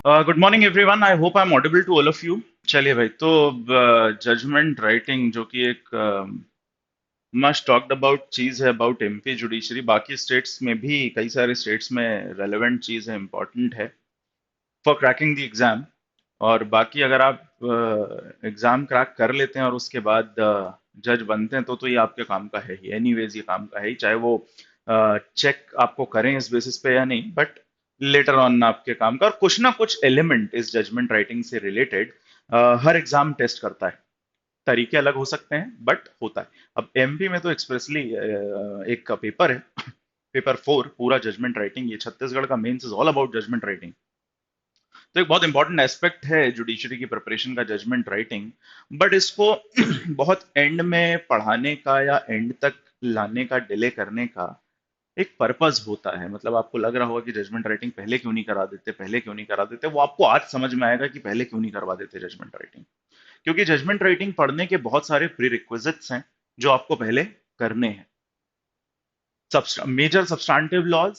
Good morning everyone. I hope I am audible to all of you. चलिए भाई, तो judgment writing जो कि एक मस्ट टॉक्ड अबाउट चीज है अबाउट एमपी जुडिशरी, बाकी स्टेट्स में भी कई सारे स्टेट्स में रेलेवेंट चीज है, इम्पोर्टेंट है फॉर क्रैकिंग द एग्जाम। और बाकी अगर आप एग्जाम क्रैक कर लेते हैं और उसके बाद जज बनते हैं तो ये आपके काम का है ही, एनीवेज ये काम का है ही, चाहे वो चेक आपको करें इस बेसिस पे या नहीं, बट लेटर ऑन आपके काम का। और कुछ ना कुछ एलिमेंट इस जजमेंट राइटिंग से रिलेटेड हर एग्जाम टेस्ट करता है। तरीके अलग हो सकते हैं बट होता है। अब एमपी में तो एक्सप्रेसली एक का पेपर है पेपर 4 पूरा जजमेंट राइटिंग। ये छत्तीसगढ़ का mains is all about judgment writing. तो एक बहुत इंपॉर्टेंट एस्पेक्ट है जुडिशरी की प्रिपरेशन का, जजमेंट राइटिंग। बट इसको बहुत एंड में पढ़ाने का या एंड तक लाने का, डिले करने का एक पर्पस होता है। मतलब आपको लग रहा होगा कि जजमेंट राइटिंग पहले क्यों नहीं करा देते, पहले क्यों नहीं करा देते, वो आपको आज समझ में आएगा कि पहले क्यों नहीं करवा देते जजमेंट राइटिंग। क्योंकि जजमेंट राइटिंग पढ़ने के बहुत सारे प्री रिक्विजिट्स हैं जो आपको पहले करने हैं। मेजर सब्सटैंटिव लॉज,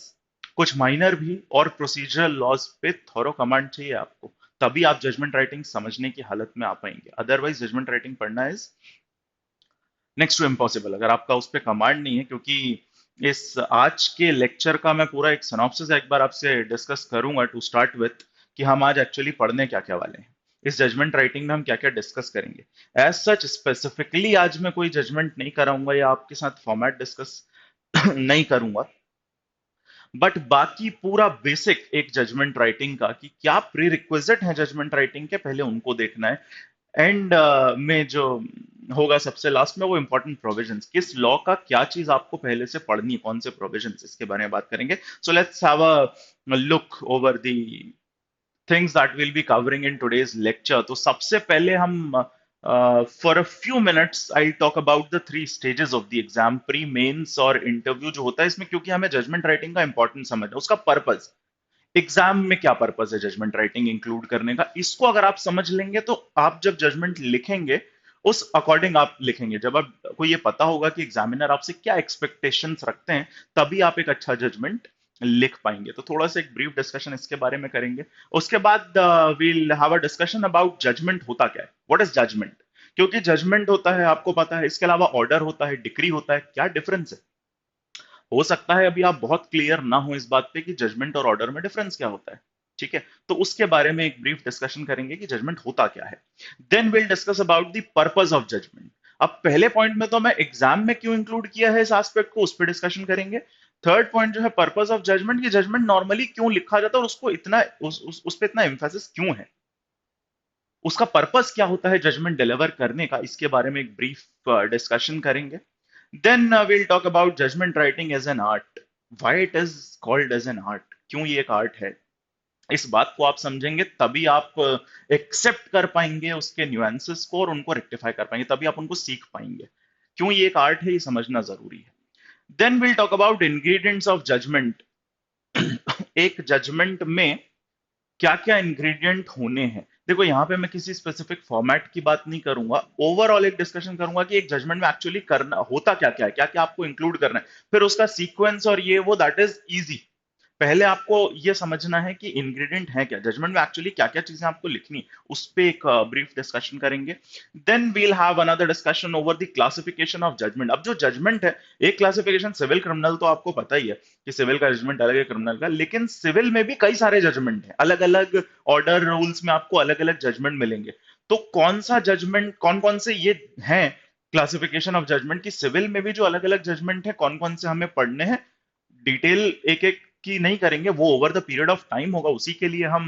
कुछ माइनर भी, और प्रोसीजरल लॉज पे थॉरो कमांड चाहिए आपको। तभी आप जजमेंट राइटिंग समझने की हालत में आ पाएंगे। अदरवाइज जजमेंट राइटिंग पढ़ना इज नेक्स्ट टू इम्पॉसिबल अगर आपका उस पर कमांड नहीं है। क्योंकि इस आज के लेक्चर का मैं पूरा एक सिनॉप्सिस एक बार आपसे डिस्कस करूंगा टू स्टार्ट विथ, कि हम आज एक्चुअली पढ़ने क्या क्या वाले हैं, इस जजमेंट राइटिंग में हम क्या क्या डिस्कस करेंगे। एज सच स्पेसिफिकली आज मैं कोई जजमेंट नहीं कराऊंगा या आपके साथ फॉर्मेट डिस्कस नहीं करूंगा। बट बाकी पूरा बेसिक एक जजमेंट राइटिंग का कि क्या प्री रिक्विजिट है जजमेंट राइटिंग के, पहले उनको देखना है। एंड में जो होगा सबसे लास्ट में, वो इंपॉर्टेंट प्रोविजंस, किस लॉ का क्या चीज आपको पहले से पढ़नी है, कौन से प्रोविजंस, इसके बारे में बात करेंगे। So let's have a look over the things that will be covering in today's lecture. तो सबसे पहले हम for a few minutes I talk about the three stages of the exam, pre mains और इंटरव्यू जो होता है इसमें। क्योंकि हमें जजमेंट राइटिंग का इंपॉर्टेंट समझना है, उसका पर्पस, एग्जाम में क्या पर्पस है जजमेंट राइटिंग इंक्लूड करने का, इसको अगर आप समझ लेंगे तो आप जब जजमेंट लिखेंगे उस अकॉर्डिंग आप लिखेंगे। जब आपको ये पता होगा कि एग्जामिनर आपसे क्या एक्सपेक्टेशंस रखते हैं, तभी आप एक अच्छा जजमेंट लिख पाएंगे। तो थोड़ा सा एक ब्रीफ डिस्कशन इसके बारे में करेंगे। उसके बाद we'll have a discussion about judgment होता क्या है, व्हाट इज जजमेंट। क्योंकि जजमेंट होता है आपको पता है, इसके अलावा ऑर्डर होता है, डिक्री होता है, क्या डिफरेंस है। हो सकता है अभी आप बहुत क्लियर ना हो इस बात पे कि जजमेंट और ऑर्डर में डिफरेंस क्या होता है। ठीक है, तो उसके बारे में एक ब्रीफ डिस्कशन करेंगे कि जजमेंट होता क्या है। Then will discuss about the purpose of judgment. अब पहले पॉइंट में तो मैं एग्जाम में क्यों इंक्लूड किया है इस एस्पेक्ट को, उस पर डिस्कशन करेंगे। थर्ड पॉइंट जो है पर्पस ऑफ जजमेंट, की जजमेंट नॉर्मली क्यों लिखा जाता है और उसको इतना उस पे इतना एम्फेसिस क्यों है, उसका पर्पस क्या होता है जजमेंट डिलीवर करने का, इसके बारे में एक ब्रीफ डिस्कशन करेंगे। Then we'll talk about judgment writing as an art, why it is called as an art, क्यों ये एक आर्ट है। इस बात को आप समझेंगे तभी आप एक्सेप्ट कर पाएंगे उसके न्यूएंसेस को और उनको रेक्टिफाई कर पाएंगे, तभी आप उनको सीख पाएंगे। क्यों ये एक आर्ट है ये समझना जरूरी है। Then will talk about ingredients of judgment. एक जजमेंट में क्या क्या इंग्रेडिएंट होने हैं। देखो यहाँ पे मैं किसी स्पेसिफिक फॉर्मेट की बात नहीं करूंगा, ओवरऑल एक डिस्कशन करूंगा कि एक जजमेंट में एक्चुअली करना होता क्या क्या है, क्या क्या आपको इंक्लूड करना है, फिर उसका सीक्वेंस और ये वो, दैट इज इजी। पहले आपको ये समझना है कि इंग्रेडिएंट है क्या, जजमेंट में एक्चुअली क्या क्या चीजें आपको लिखनी है, उस पे एक ब्रीफ डिस्कशन करेंगे। Then we'll have another discussion over the classification of judgment. अब जो जजमेंट है, एक क्लासिफिकेशन सिविल क्रिमिनल तो आपको पता ही है कि सिविल का जजमेंट अलग है क्रिमिनल का, लेकिन सिविल में भी कई सारे जजमेंट हैं, अलग अलग ऑर्डर रूल्स में आपको अलग अलग जजमेंट मिलेंगे। तो कौन सा जजमेंट, कौन कौन से ये हैं क्लासिफिकेशन ऑफ जजमेंट की, सिविल में भी जो अलग अलग जजमेंट है कौन कौन से हमें पढ़ने हैं, डिटेल एक एक की नहीं करेंगे, वो over the period of time होगा, उसी के लिए हम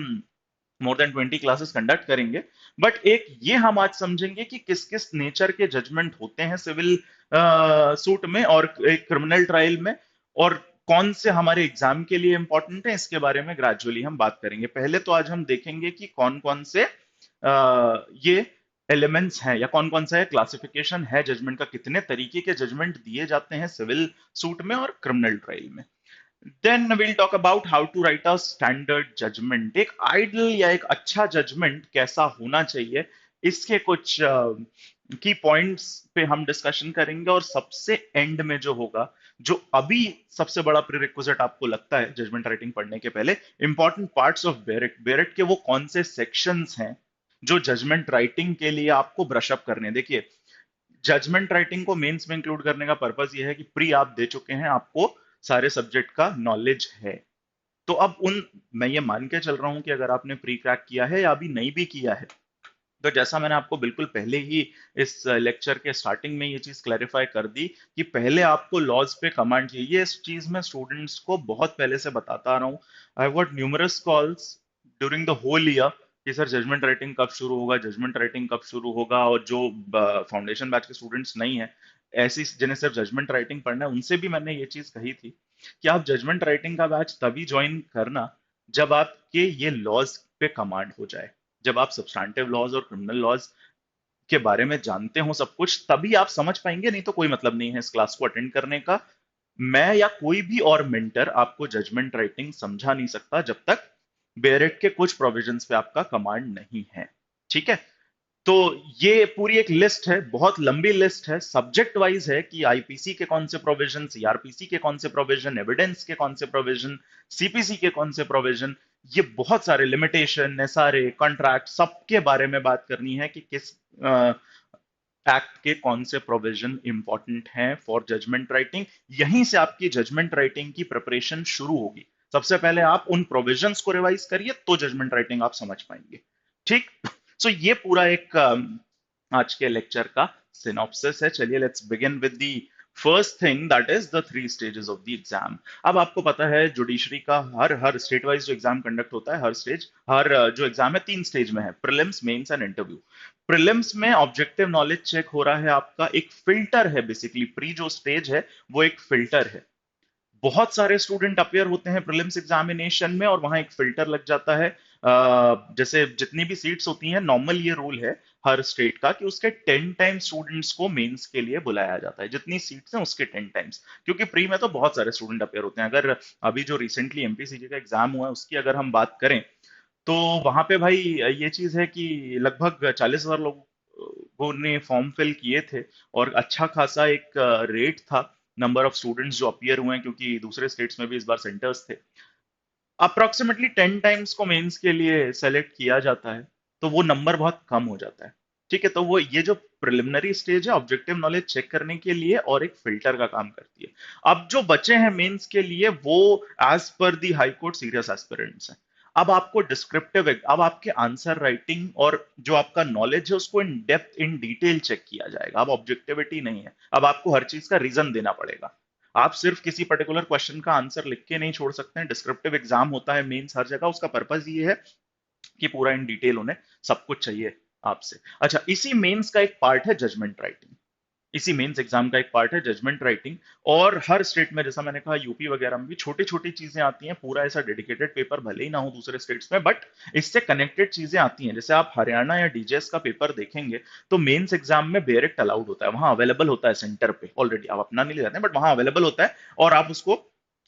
मोर देन 20 क्लासेस कंडक्ट करेंगे। बट एक ये हम आज समझेंगे कि किस किस नेचर के जजमेंट होते हैं सिविल सूट में और एक क्रिमिनल ट्रायल में, और कौन से हमारे एग्जाम के लिए इंपॉर्टेंट है, इसके बारे में ग्रेजुअली हम बात करेंगे। पहले तो आज हम देखेंगे कि कौन कौन से ये एलिमेंट्स हैं या कौन कौन सा है क्लासिफिकेशन है जजमेंट का, कितने तरीके के जजमेंट दिए जाते हैं सिविल सूट में और क्रिमिनल ट्रायल में। Then will talk about how to write a standard judgment, एक आइडल या एक अच्छा जजमेंट कैसा होना चाहिए, इसके कुछ की पॉइंट्स पे हम डिस्कशन करेंगे, और सबसे एंड में जो होगा, जो अभी सबसे बड़ा प्रीरिक्विजिट आपको लगता है जजमेंट राइटिंग पढ़ने के पहले, इंपॉर्टेंट पार्ट्स ऑफ बेरेट, बेरेट के वो कौन से सेक्शंस हैं जो जजमेंट राइटिंग के लिए आपको ब्रश अप करने हैं। देखिए, जजमेंट राइटिंग को मेंस में इंक्लूड करने का पर्पस ये है कि प्री आप दे चुके हैं, आपको सारे सब्जेक्ट का नॉलेज है। तो अब उन, मैं ये मान के चल रहा हूं कि अगर आपने प्री क्रैक किया है या अभी नहीं भी किया है, तो जैसा मैंने आपको बिल्कुल पहले ही इस लेक्चर के स्टार्टिंग में ये चीज क्लैरिफाई कर दी कि पहले आपको लॉज पे कमांड चाहिए। ये इस चीज में स्टूडेंट्स को बहुत पहले से बताता आ रहा हूँ। I got numerous calls during the whole year कि सर जजमेंट राइटिंग कब शुरू होगा, जजमेंट राइटिंग कब शुरू होगा। और जो फाउंडेशन बैच के स्टूडेंट्स नहीं है, ऐसी जिन्हें सिर्फ जजमेंट राइटिंग पढ़ना है, उनसे भी मैंने ये चीज कही थी कि आप जजमेंट राइटिंग का बैच तभी ज्वाइन करना जब आपके ये लॉज पे कमांड हो जाए, जब आप सब्सटैंटिव लॉज और क्रिमिनल लॉज के बारे में जानते हो सब कुछ, तभी आप समझ पाएंगे। नहीं तो कोई मतलब नहीं है इस क्लास को अटेंड करने का। मैं या कोई भी और मेंटर आपको जजमेंट राइटिंग समझा नहीं सकता जब तक बेरेट के कुछ प्रोविजंस पे आपका कमांड नहीं है। ठीक है? तो ये पूरी एक लिस्ट है, बहुत लंबी लिस्ट है, सब्जेक्ट वाइज है कि आईपीसी के कौन से प्रोविजन, सीआरपीसी के कौन से प्रोविजन, एविडेंस के कौन से प्रोविजन, सीपीसी के कौन से प्रोविजन, ये बहुत सारे लिमिटेशन, एसआरए, कॉन्ट्रैक्ट, सबके बारे में बात करनी है कि किस एक्ट के कौन से प्रोविजन इंपॉर्टेंट हैं फॉर जजमेंट राइटिंग। यहीं से आपकी जजमेंट राइटिंग की प्रिपरेशन शुरू होगी। सबसे पहले आप उन प्रोविजंस को रिवाइज करिए, तो जजमेंट राइटिंग आप समझ पाएंगे। ठीक? सो ये पूरा एक आज के लेक्चर का सिनॉप्सिस है। चलिए let's begin with the first thing, that is the 3 stages of the exam. अब आपको पता है जुडिशरी का हर हर स्टेट वाइज जो एग्जाम कंडक्ट होता है, हर स्टेज, हर जो एग्जाम है 3 स्टेज में है, prelims, mains and interview. Prelims में ऑब्जेक्टिव नॉलेज चेक हो रहा है आपका, एक फिल्टर है बेसिकली। प्री जो स्टेज है वो एक फिल्टर है। बहुत सारे स्टूडेंट अपेयर होते हैं प्रीलिम्स एग्जामिनेशन में, और वहां एक फिल्टर लग जाता है। जैसे जितनी भी सीट्स होती हैं, नॉर्मल ये रूल है हर स्टेट का कि उसके 10 टाइम स्टूडेंट्स को मेंस के लिए बुलाया जाता है। जितनी सीट्स हैं उसके 10 टाइम्स, क्योंकि प्री में तो बहुत सारे स्टूडेंट अपेयर होते हैं। अगर अभी जो रिसेंटली एमपीसीजी का एग्जाम हुआ है उसकी अगर हम बात करें, तो वहां पे भाई ये चीज है कि लगभग 40,000 लोगों ने फॉर्म फिल किए थे, और अच्छा खासा एक रेट था नंबर ऑफ स्टूडेंट्स जो अपीयर हुए हैं, क्योंकि दूसरे स्टेट्स में भी इस बार सेंटर्स थे। अप्रोक्सीमेटली 10 टाइम्स को मेंस के लिए सेलेक्ट किया जाता है, तो वो नंबर बहुत कम हो जाता है। ठीक है? तो वो ये जो प्रिलिमिनरी स्टेज है ऑब्जेक्टिव नॉलेज चेक करने के लिए और एक फिल्टर का काम करती है। अब जो बचे हैं मेंस के लिए, वो एज पर दी हाई कोर्ट सीरियस एस्पिरेंट्स हैं। अब आपको डिस्क्रिप्टिव, अब आपके आंसर राइटिंग और जो आपका नॉलेज है उसको in depth, in detail check किया जाएगा। अब ऑब्जेक्टिविटी नहीं है, अब आपको हर चीज का रीजन देना पड़ेगा। आप सिर्फ किसी पर्टिकुलर क्वेश्चन का आंसर लिख के नहीं छोड़ सकते हैं। डिस्क्रिप्टिव एग्जाम होता है मेंस हर जगह, उसका पर्पस ये है कि पूरा इन डिटेल उन्हें सब कुछ चाहिए आपसे। अच्छा, इसी मेंस का एक पार्ट है जजमेंट राइटिंग। इसी मेंस एग्जाम का एक पार्ट है जजमेंट राइटिंग। और हर स्टेट में, जैसा मैंने कहा, यूपी वगैरह में भी छोटी छोटी चीजें आती हैं। पूरा ऐसा डेडिकेटेड पेपर भले ही ना हो दूसरे स्टेट्स में, बट इससे कनेक्टेड चीजें आती हैं। जैसे आप हरियाणा या डीजेएस का पेपर देखेंगे, तो मेंस एग्जाम में बेरेक्ट अलाउड होता है, वहां अवेलेबल होता है सेंटर पे ऑलरेडी। आप अपना नहीं ले जाते हैं, बट वहां अवेलेबल होता है, और आप उसको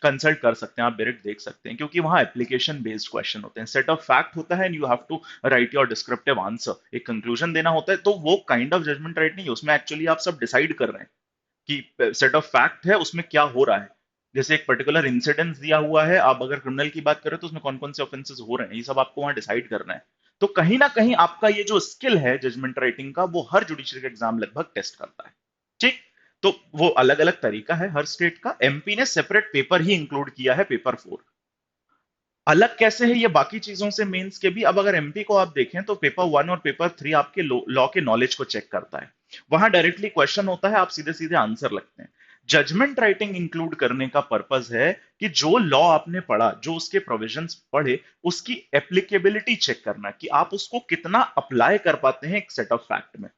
कंसल्ट कर सकते हैं, आप डायरेक्ट देख सकते हैं, क्योंकि वहां एप्लीकेशन बेस्ड क्वेश्चन होते हैं। सेट ऑफ फैक्ट होता है and you have to write your descriptive answer, एक कंक्लूजन देना होता है। तो वो काइंड ऑफ जजमेंट राइट नहीं है, उसमें एक्चुअली आप सब डिसाइड कर रहे हैं कि सेट ऑफ फैक्ट है, उसमें क्या हो रहा है। जैसे एक पर्टिकुलर इंसिडेंस दिया हुआ है, आप अगर क्रिमिनल की बात करें तो उसमें कौन कौन से ऑफेंसेस हो रहे हैं, ये सब आपको वहां डिसाइड करना है। तो कहीं ना कहीं आपका ये जो स्किल है जजमेंट राइटिंग का, वो हर जुडिशरी का एग्जाम लगभग टेस्ट करता है। ठीक? तो वो अलग अलग तरीका है हर स्टेट का। एमपी ने सेपरेट पेपर ही इंक्लूड किया है, पेपर 4। अलग कैसे है ये बाकी चीजों से मेंस के भी? अब अगर एमपी को आप देखें तो पेपर 1 और पेपर 3 आपके लॉ के नॉलेज को चेक करता है। वहां डायरेक्टली क्वेश्चन होता है, आप सीधे सीधे आंसर लगते हैं। जजमेंट राइटिंग इंक्लूड करने का पर्पस है कि जो लॉ आपने पढ़ा, जो उसके प्रोविजंस पढ़े, उसकी एप्लीकेबिलिटी चेक करना, कि आप उसको कितना अप्लाई कर पाते हैं एक सेट ऑफ फैक्ट में।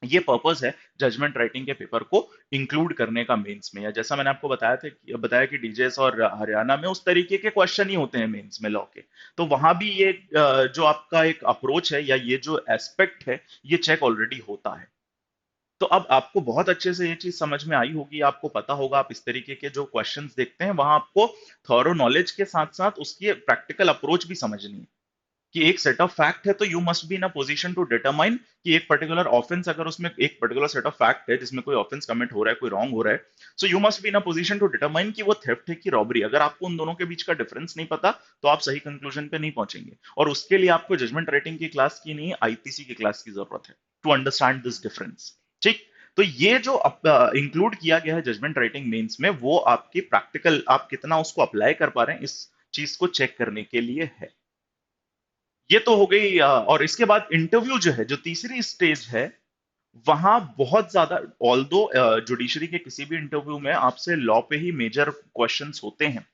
ये पर्पस है जजमेंट राइटिंग के पेपर को इंक्लूड करने का मेंस में। या जैसा मैंने आपको बताया कि डीजेएस और हरियाणा में उस तरीके के क्वेश्चन ही होते हैं मेंस में लॉ के। तो वहां भी ये जो आपका एक अप्रोच है या ये जो एस्पेक्ट है, ये चेक ऑलरेडी होता है। तो अब आपको बहुत अच्छे से ये चीज समझ में आई होगी, आपको पता होगा, आप इस तरीके के जो क्वेश्चंस देखते हैं वहां आपको थॉरो नॉलेज के साथ साथ उसकी प्रैक्टिकल अप्रोच भी समझनी है। कि एक सेट ऑफ फैक्ट है, तो you must be in a position to determine कि एक पर्टिकुलर ऑफेंस, अगर उसमें एक पर्टिकुलर सेट ऑफ फैक्ट है जिसमें कोई ऑफेंस कमिट हो रहा है, कोई रॉन्ग हो रहा है, so you must be in a position to determine कि वो थेफ्ट है कि रॉबरी। अगर आपको उन दोनों के बीच का डिफरेंस नहीं पता तो आप सही कंक्लूजन पे नहीं पहुंचेंगे, और उसके लिए आपको जजमेंट राइटिंग की क्लास की नहीं, आईपीसी की क्लास की जरूरत है टू अंडरस्टैंड दिस डिफरेंस। ठीक, तो ये जो इंक्लूड किया गया है जजमेंट राइटिंग मेंस में, वो आपकी प्रैक्टिकल आप कितना उसको अप्लाई कर पा रहे हैं इस चीज को चेक करने के लिए है। ये तो हो गई और इसके बाद इंटरव्यू जो है, जो तीसरी स्टेज है, वहां बहुत ज्यादा, ऑल्दो जुडिशरी के किसी भी इंटरव्यू में आपसे लॉ पे ही मेजर क्वेश्चंस होते हैं,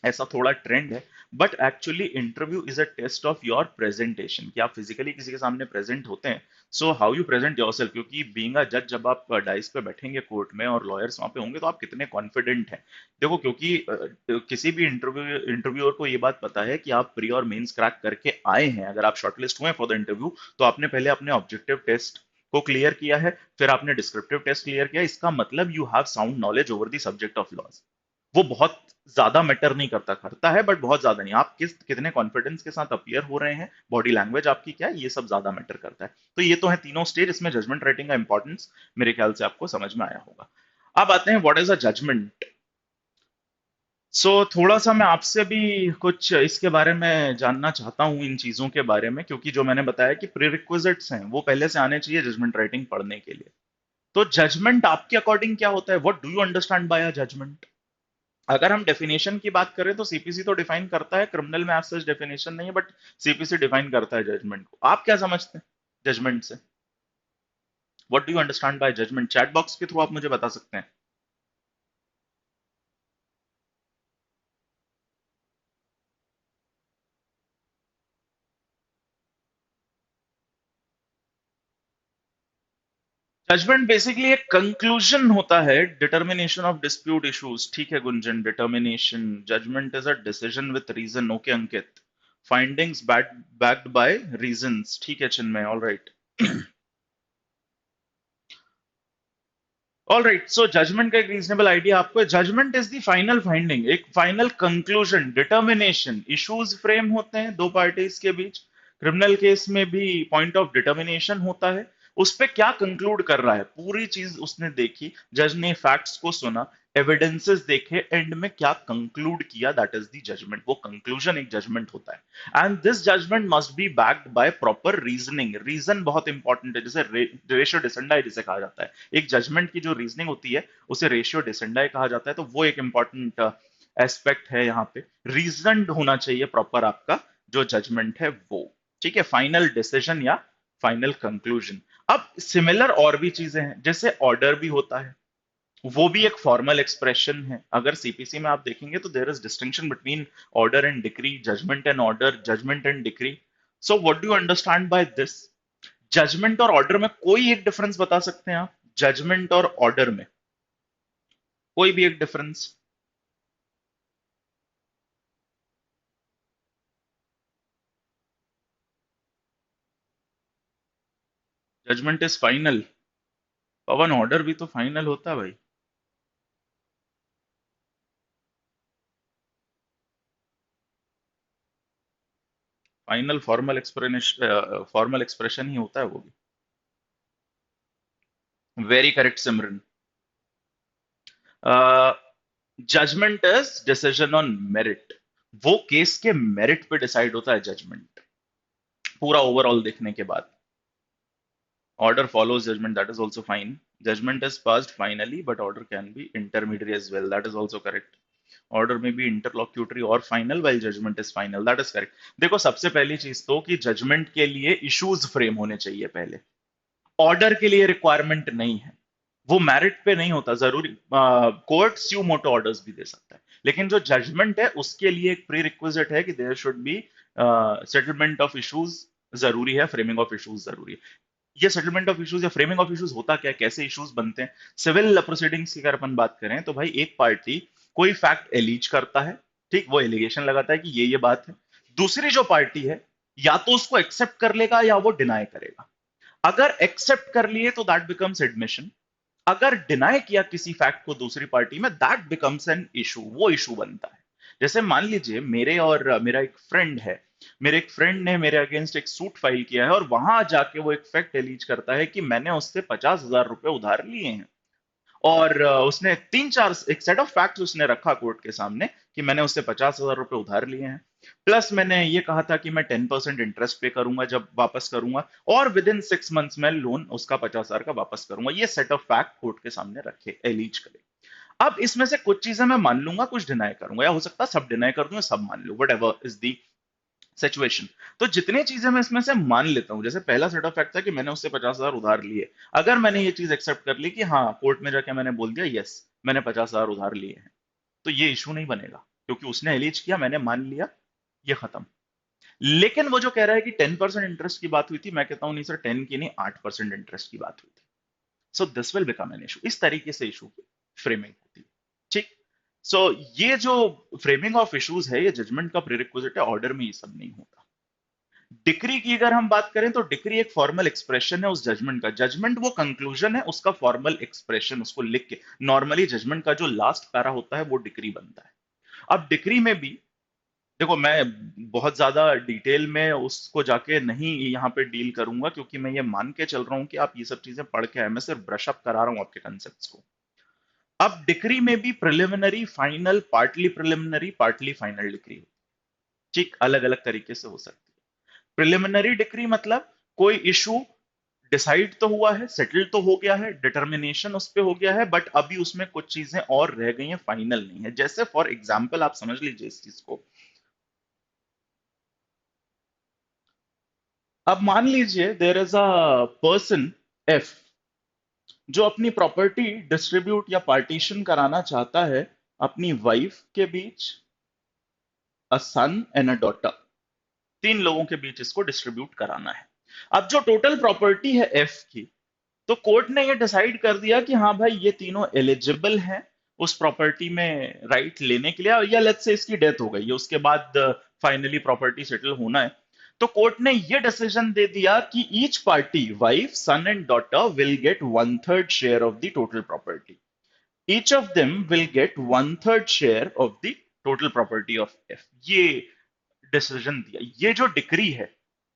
ऐसा थोड़ा ट्रेंड है, but actually interview is a test of your presentation, कि आप फिजिकली किसी के सामने प्रेजेंट होते हैं, so how you present yourself. क्योंकि बीइंग अ जज, जब आप डाइस पे बैठेंगे कोर्ट में और लॉयर्स वहां पे होंगे, तो आप कितने कॉन्फिडेंट हैं। देखो, क्योंकि किसी भी इंटरव्यूअर को ये बात पता है कि आप प्री और मेंस क्रैक करके आए हैं, अगर आप शॉर्टलिस्ट हुए फॉर द इंटरव्यू, तो आपने पहले अपने ऑब्जेक्टिव टेस्ट को क्लियर किया है, फिर आपने डिस्क्रिप्टिव टेस्ट क्लियर किया, इसका मतलब you have sound knowledge over the subject of laws. वो बहुत ज्यादा मैटर नहीं करता, करता है बट बहुत ज्यादा नहीं, आप कितने कॉन्फिडेंस के साथ अपियर हो रहे हैं, बॉडी लैंग्वेज आपकी क्या है, ये सब ज्यादा मैटर करता है। तो ये तो है तीनों स्टेज, इसमें जजमेंट राइटिंग का इंपॉर्टेंस मेरे ख्याल से आपको समझ में आया होगा। अब आते हैं व्हाट इज अ जजमेंट। थोड़ा सा मैं आपसे भी कुछ इसके बारे में जानना चाहता हूँ, इन चीजों के बारे में, क्योंकि जो मैंने बताया कि प्रीरिक्विजिट्स हैं वो पहले से आने चाहिए जजमेंट राइटिंग पढ़ने के लिए। तो जजमेंट आपके अकॉर्डिंग क्या होता है, what do you understand by a judgment? अगर हम डेफिनेशन की बात करें तो सीपीसी तो डिफाइन करता है, क्रिमिनल में एज सच डेफिनेशन नहीं है, बट सीपीसी डिफाइन करता है जजमेंट को। आप क्या समझते हैं जजमेंट से? What do you understand by judgment? Chat box के थ्रू आप मुझे बता सकते हैं। जजमेंट बेसिकली एक कंक्लूजन होता है, डिटर्मिनेशन ऑफ डिस्प्यूट इश्यूज। ठीक है Gunjan, determination, judgment is a decision with reason. Okay Ankit, findings backed by reasons. ठीक है Chinmay, all right. All right, so judgment का एक रीजनेबल आइडिया आपको है। Judgment is the final finding, एक final conclusion. Determination, issues frame होते हैं दो पार्टीज के बीच, क्रिमिनल केस में भी पॉइंट ऑफ डिटर्मिनेशन होता है, उस पे क्या कंक्लूड कर रहा है, पूरी चीज उसने देखी, जज ने फैक्ट्स को सुना, एविडेंसेस देखे, एंड में क्या कंक्लूड किया, दैट इज द जजमेंट। वो कंक्लूजन एक जजमेंट होता है, and this judgment must be backed by proper reasoning. Reason बहुत इंपॉर्टेंट है, जैसे रेशियो डिसेंडाई जिसे कहा जाता है, एक जजमेंट की जो रीजनिंग होती है उसे रेशियो डिसेंडाई कहा जाता है, तो वो एक इंपॉर्टेंट एस्पेक्ट है यहाँ पे। रीजन होना चाहिए प्रॉपर आपका जो जजमेंट है वो। ठीक है, फाइनल डिसीजन या फाइनल कंक्लूजन। अब सिमिलर और भी चीजें हैं, जैसे ऑर्डर भी होता है, वो भी एक फॉर्मल एक्सप्रेशन है। अगर सीपीसी में आप देखेंगे तो there is distinction between order and decree, judgment and order, judgment and decree. So what do you understand by this? Judgment और ऑर्डर में कोई एक डिफरेंस बता सकते हैं आप? जजमेंट और ऑर्डर में कोई भी एक difference? Judgment is final. Pavan, order भी तो फाइनल होता है भाई। Final formal expression, formal expression ही होता है वो भी। Very correct Simran. Judgment is decision on merit. वो केस के मेरिट पे डिसाइड होता है जजमेंट, पूरा ओवरऑल देखने के बाद। Order follows judgment, that is also fine. Judgment is passed finally but order can be intermediate as well, that is also correct. Order में भी इंटरलॉक्यूटरी और final, while judgment is final, that is correct. देखो, सबसे पहली चीज तो कि judgement के लिए इश्यूज फ्रेम होने चाहिए पहले, ऑर्डर के लिए रिक्वायरमेंट नहीं है। वो मेरिट पे नहीं होता जरूरी, कोर्ट स्यू मोटो ऑर्डर्स भी दे सकता है, लेकिन जो जजमेंट है उसके लिए एक प्री रिक्विजिट है कि there should be settlement of issues, जरूरी है, फ्रेमिंग ऑफ इश्यूज जरूरी है। ये सेटलमेंट ऑफ इश्यूज या फ्रेमिंग ऑफ इश्यूज होता क्या है, कैसे इश्यूज बनते हैं? सिविल प्रोसीडिंग्स की अगर अपन बात करें तो भाई, एक पार्टी कोई फैक्ट एलिज करता है, ठीक, वो एलिगेशन लगाता है कि ये बात है। दूसरी जो पार्टी है, या तो उसको एक्सेप्ट कर लेगा या वो डिनाई करेगा। अगर एक्सेप्ट कर लिए तो दैट बिकम्स एडमिशन, अगर डिनाई किया किसी फैक्ट को दूसरी पार्टी में, दैट बिकम्स एन इशू, वो इशू बनता है। जैसे मान लीजिए मेरे और मेरा एक फ्रेंड है, मेरे एक फ्रेंड ने मेरे अगेंस्ट एक सूट फाइल किया है और वहां जाके वो एक फैक्ट एलीज करता है कि मैंने उससे 50,000 रुपए उधार लिए हैं। और उसने तीन चार एक सेट ऑफ फैक्ट्स उसने रखा कोर्ट के सामने कि मैंने उससे 50,000 रुपए उधार लिए हैं, प्लस मैंने ये कहा था कि मैं 10% इंटरेस्ट पे करूंगा जब वापस करूंगा, और विद इन 6 मंथ्स में लोन उसका 50,000 का वापस करूंगा। ये सेट ऑफ फैक्ट कोर्ट के सामने रखे, एलीज करे। अब इसमें से कुछ चीजें मैं मान लूंगा, कुछ डिनाई करूंगा, या हो सकता है सब डिनाई कर दूं या सब मान लूं, what ever is the situation. तो जितनी चीजें मैं इसमें से मान लेता हूं, जैसे पहला सेट ऑफ फैक्ट था कि मैंने उससे 50,000 उधार लिए, अगर मैंने ये चीज एक्सेप्ट कर ली कि हाँ कोर्ट में जाके मैंने बोल दिया यस मैंने 50,000 उधार लिए हैं, तो ये इशू नहीं बनेगा, क्योंकि उसने एलिज किया, मैंने मान लिया, ये खत्म। लेकिन वो जो कह रहा है कि 10% इंटरेस्ट की बात हुई थी, मैं कहता हूं नहीं सर, 10 की नहीं, 8% इंटरेस्ट की बात हुई थी। So this will become an issue. इस तरीके से इशू की फ्रेमिंग होती है। ठीक। सो ये जो फ्रेमिंग ऑफ इश्यूज है, ये जजमेंट का प्रीरिक्विजिट है, ऑर्डर में ये सब नहीं होता। डिक्री की अगर हम बात करें तो डिक्री एक फॉर्मल एक्सप्रेशन है उस जजमेंट का। जजमेंट वो कंक्लूजन है, उसका फॉर्मल एक्सप्रेशन, उसको लिख के नॉर्मली जजमेंट का जो लास्ट पैरा होता है वो डिक्री बनता है। अब डिक्री में भी देखो, मैं बहुत ज्यादा डिटेल में उसको जाके नहीं यहाँ पे डील करूंगा, क्योंकि मैं ये मान के चल रहा हूं कि आप ये सब चीजें पढ़ के आए, मैं सिर्फ ब्रश अप करा रहा हूं आपके कंसेप्ट को। अब डिक्री में भी preliminary, final, partly preliminary, partly final decree, ठीक, अलग अलग तरीके से हो सकती है। प्रिलिमिनरी डिक्री मतलब कोई इशू डिसाइड तो हुआ है, सेटल तो हो गया है, डिटर्मिनेशन उस पे हो गया है, बट अभी उसमें कुछ चीजें और रह गई हैं, फाइनल नहीं है। जैसे फॉर एग्जांपल आप समझ लीजिए इस चीज को। अब मान लीजिए there is a person F जो अपनी प्रॉपर्टी डिस्ट्रीब्यूट या पार्टीशन कराना चाहता है अपनी वाइफ के बीच, अ सन एंड अ डॉटर, तीन लोगों के बीच इसको डिस्ट्रीब्यूट कराना है। अब जो टोटल प्रॉपर्टी है एफ की, तो कोर्ट ने ये डिसाइड कर दिया कि हाँ भाई ये तीनों एलिजिबल हैं उस प्रॉपर्टी में राइट लेने के लिए, या लेट्स से इसकी डेथ हो गई है, उसके बाद फाइनली प्रॉपर्टी सेटल होना है। तो कोर्ट ने ये डिसीजन दे दिया कि each party, wife, son and daughter, will get 1/3 share of the total property. Each of them will get 1/3 share of the total property of F. ये डिसीजन दिया। ये जो डिक्री है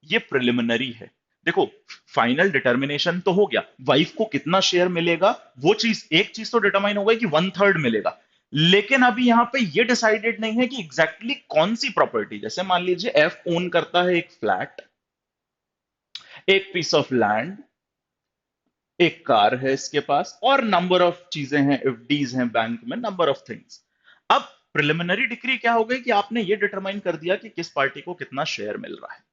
ये प्रिलिमिनरी है। देखो, फाइनल डिटर्मिनेशन तो हो गया, वाइफ को कितना शेयर मिलेगा, वो चीज, एक चीज तो डिटरमाइन हो गई कि 1/3 मिलेगा। लेकिन अभी यहां पे ये डिसाइडेड नहीं है कि एग्जैक्टली exactly कौन सी प्रॉपर्टी। जैसे मान लीजिए एफ ओन करता है एक फ्लैट, एक पीस ऑफ लैंड, एक कार है इसके पास, और नंबर ऑफ चीजें हैं, एफडीज हैं बैंक में, नंबर ऑफ थिंग्स। अब प्रिलिमिनरी डिक्री क्या हो गई कि आपने ये डिटरमाइन कर दिया कि किस पार्टी को कितना शेयर मिल रहा है,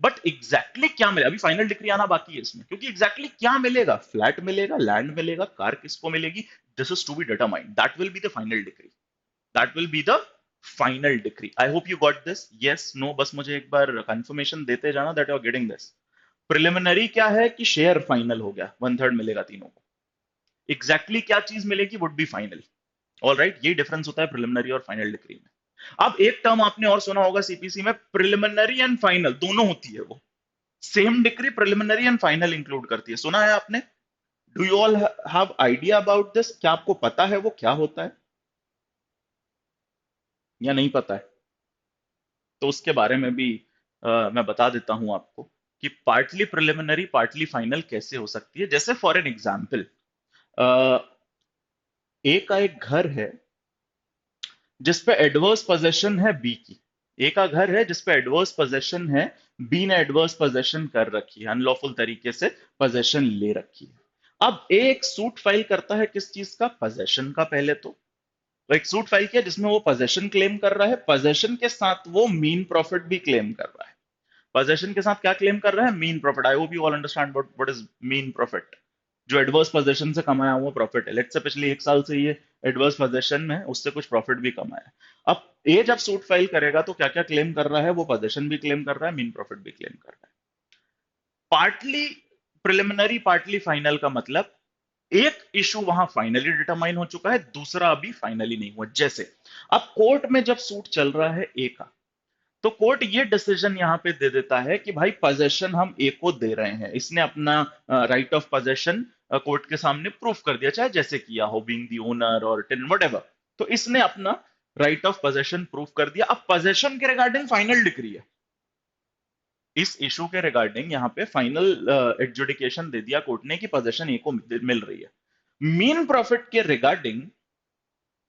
बट एग्जैक्टली exactly क्या मिलेगा, अभी फाइनल डिग्री आना बाकी है इसमें, क्योंकि एग्जैक्टली exactly क्या मिलेगा, फ्लैट मिलेगा, लैंड मिलेगा, कार किसको मिलेगी, this is to be determined, that will be the final decree, that will be the final decree. I hope you got this, yes no, बस मुझे एक बार कंफर्मेशन देते जाना that you are getting this. Preliminary क्या है कि share final हो गया, 1/3 मिलेगा तीनों को। एग्जैक्टली exactly क्या चीज मिलेगी would be final. All right, ये डिफरेंस होता है प्रिलिमिनरी और फाइनल डिग्री में। अब एक टर्म आपने और सुना होगा सीपीसी में, प्रिलिमिनरी एंड फाइनल दोनों होती है वो। Same degree preliminary and final include करती है, सुना है आपने? Do you all have idea about this? क्या आपको पता है वो क्या होता है या नहीं पता है? तो उसके बारे में भी मैं बता देता हूं आपको कि पार्टली प्रिलिमिनरी पार्टली फाइनल कैसे हो सकती है। जैसे फॉर एन एग्जाम्पल, ए का एक घर है जिसपे एडवर्स पोजेशन है बी की। ए का घर है जिसपे एडवर्स पोजेशन है, बी ने एडवर्स पोजेशन कर रखी है, अनलॉफुल तरीके से पोजेशन ले रखी है। अब ए एक सूट फाइल करता है किस चीज का, पोजेशन का। पहले तो एक सूट फाइल किया जिसमें वो पोजेशन क्लेम कर रहा है, पोजेशन के साथ वो मीन प्रॉफिट भी क्लेम कर रहा है। पोजेशन के साथ क्या क्लेम कर रहा है, mean profit. I hope you all understand what is mean profit. जो एडवर्स पोजीशन से कमाया हुआ प्रॉफिट है, लेट्स से पिछले एक साल से ये एडवर्स पोजीशन में है, उससे कुछ प्रॉफिट भी कमाया। अब ये जब सूट फाइल करेगा तो क्या क्या क्लेम कर रहा है, वो पोजीशन भी क्लेम कर रहा है, मीन प्रॉफिट भी क्लेम कर रहा है। पार्टली प्रिलिमिनरी पार्टली फाइनल का मतलब, एक इशू वहां फाइनली डिटरमाइन हो चुका है, दूसरा अभी फाइनली नहीं हुआ। जैसे अब कोर्ट में जब सूट चल रहा है ए का, तो कोर्ट ये डिसीजन यहां पे दे देता है कि भाई पोजेशन हम ए को दे रहे हैं, इसने अपना राइट ऑफ पोजेशन कोर्ट के सामने प्रूफ कर दिया, चाहे जैसे किया हो, बीइंग द ओनर और टेन वट। तो इसने अपना राइट ऑफ पोजेशन प्रूफ कर दिया। अब पोजेशन के रिगार्डिंग फाइनल डिक्री है, इस इशू के रिगार्डिंग यहाँ पे फाइनल एडजुडिकेशन दे दिया कोर्ट ने कि पोजीशन ए को मिल रही है। मीन प्रॉफिट के रिगार्डिंग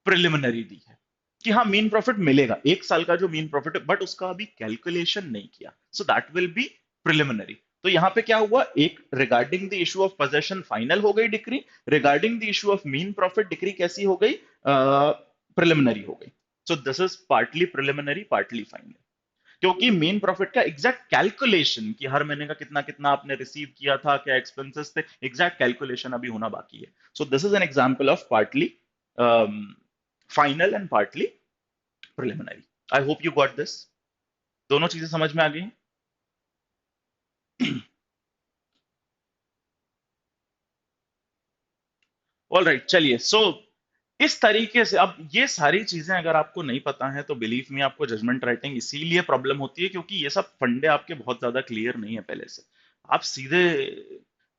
प्रिलिमिनरी दी है कि हाँ मीन प्रॉफिट मिलेगा, 1 साल का जो मीन प्रॉफिट है, बट उसका अभी कैलकुलेशन नहीं किया, so that will B preliminary. तो यहाँ पे क्या हुआ, एक regarding the issue of possession final हो गई decree, regarding the issue of mean profit decree कैसी हो गई, प्रिलिमिनरी हो गई। सो this is partly preliminary partly final, क्योंकि मेन प्रॉफिट का एग्जैक्ट कैलकुलेशन कि हर महीने का कितना कितना आपने रिसीव किया था, क्या एक्सपेंसेस थे, एग्जैक्ट कैलकुलेशन अभी होना बाकी है। सो this is an example of partly final and partly preliminary. I hope you got this, दोनों चीजें समझ में आ गई। ऑल राइट, चलिए। सो इस तरीके से अब ये सारी चीजें अगर आपको नहीं पता है तो बिलीव मी आपको जजमेंट राइटिंग इसीलिए प्रॉब्लम होती है क्योंकि ये सब फंडे आपके बहुत ज्यादा क्लियर नहीं है पहले से। आप सीधे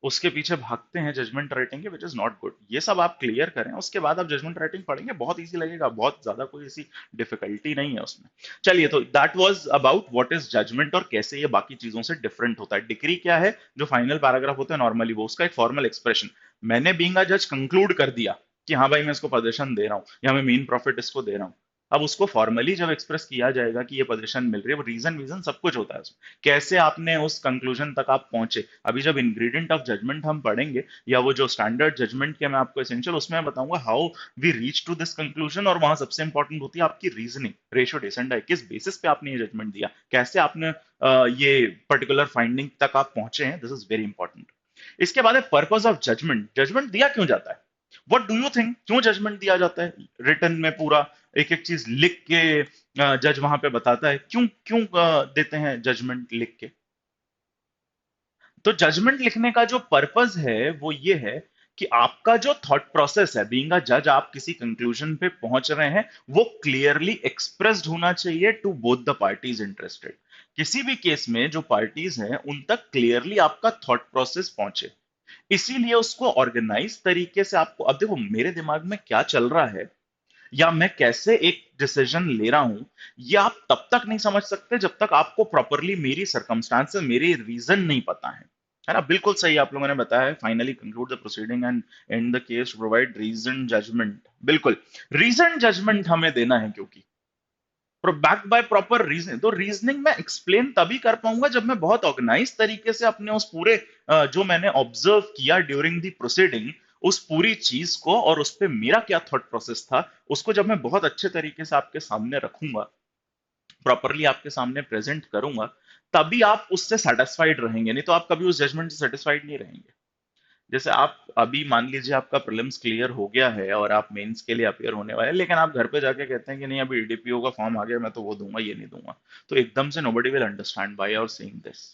उसके पीछे भागते हैं जजमेंट राइटिंग के, विच इज नॉट गुड। ये सब आप क्लियर करें, उसके बाद आप जजमेंट राइटिंग पढ़ेंगे, बहुत इजी लगेगा, बहुत ज्यादा कोई ऐसी डिफिकल्टी नहीं है उसमें। चलिए, तो that was about what is judgment और कैसे ये बाकी चीजों से डिफरेंट होता है। डिक्री क्या है, जो फाइनल पैराग्राफ होता है नॉर्मली, वो उसका एक फॉर्मल एक्सप्रेशन। मैंने बीइंग अ जज कंक्लूड कर दिया कि हाँ भाई मैं इसको पोजीशन दे रहा हूँ या मैं मेन प्रॉफिट इसको दे रहा हूँ। अब उसको फॉर्मली जब एक्सप्रेस किया जाएगा कि ये पोजीशन मिल रही है, वो रीजन वीजन सब कुछ होता है उसमें, कैसे आपने उस कंक्लूजन तक आप पहुंचे। अभी जब इंग्रेडिएंट ऑफ जजमेंट हम पढ़ेंगे, या वो जो स्टैंडर्ड जजमेंट के मैं आपको एसेंशियल, उसमें मैं बताऊंगा how we reach to this conclusion, और वहां सबसे इंपॉर्टेंट होती है आपकी रीजनिंग, रेशियो डिसेंडाई, किस बेसिस पे आपने ये जजमेंट दिया, कैसे आपने ये पर्टिकुलर फाइंडिंग तक आप पहुंचे हैं, दिस इज वेरी इंपॉर्टेंट। इसके बाद है पर्पस ऑफ जजमेंट, जजमेंट दिया क्यों जाता है, व्हाट डू यू थिंक, क्यों जजमेंट दिया जाता है। रिटर्न में पूरा एक एक चीज लिख के जज वहां पे बताता है, क्यों क्यों देते हैं जजमेंट लिख के। तो जजमेंट लिखने का जो पर्पस है वो ये है कि आपका जो थॉट प्रोसेस है, बीइंग अ जज, आप किसी कंक्लूजन पे पहुंच रहे हैं, वो क्लियरली एक्सप्रेस्ड होना चाहिए to both the parties interested. किसी भी केस में जो पार्टीज हैं उन तक क्लियरली आपका थॉट प्रोसेस पहुंचे, इसीलिए उसको ऑर्गेनाइज तरीके से आपको, अब देखो मेरे दिमाग में क्या चल रहा है या मैं कैसे एक डिसीजन ले रहा हूं, ये आप तब तक नहीं समझ सकते जब तक आपको प्रॉपरली मेरी सर्कमस्टांसेस, मेरे रीजन नहीं पता है ना। बिल्कुल सही आप लोगों ने बताया है, finally conclude the proceeding and end the case, provide reason judgment. बिल्कुल, रीजन जजमेंट हमें देना है क्योंकि बैक्ड बाय प्रॉपर रीजन। तो रीजनिंग में एक्सप्लेन तभी कर पाऊंगा जब मैं बहुत ऑर्गेनाइज तरीके से अपने उस पूरे जो मैंने ऑब्जर्व किया ड्यूरिंग द प्रोसीडिंग, उस पूरी चीज को और उस पे मेरा क्या थॉट प्रोसेस था, उसको जब मैं बहुत अच्छे तरीके से आपके सामने रखूंगा, प्रॉपरली आपके सामने प्रेजेंट करूंगा, तभी आप उससे सेटिस्फाइड रहेंगे, नहीं तो आप कभी उस जजमेंट से सेटिस्फाइड नहीं रहेंगे। जैसे आप अभी मान लीजिए आपका प्रीलिम्स क्लियर हो गया है और आप मेंस के लिए अपियर होने वाले हैं, लेकिन आप घर पे जाके कहते हैं कि नहीं अभी ईडीपीओ का फॉर्म आ गया, मैं तो वो दूंगा ये नहीं दूंगा, तो एकदम से नोबडी विल अंडरस्टैंड बाय और सेइंग दिस।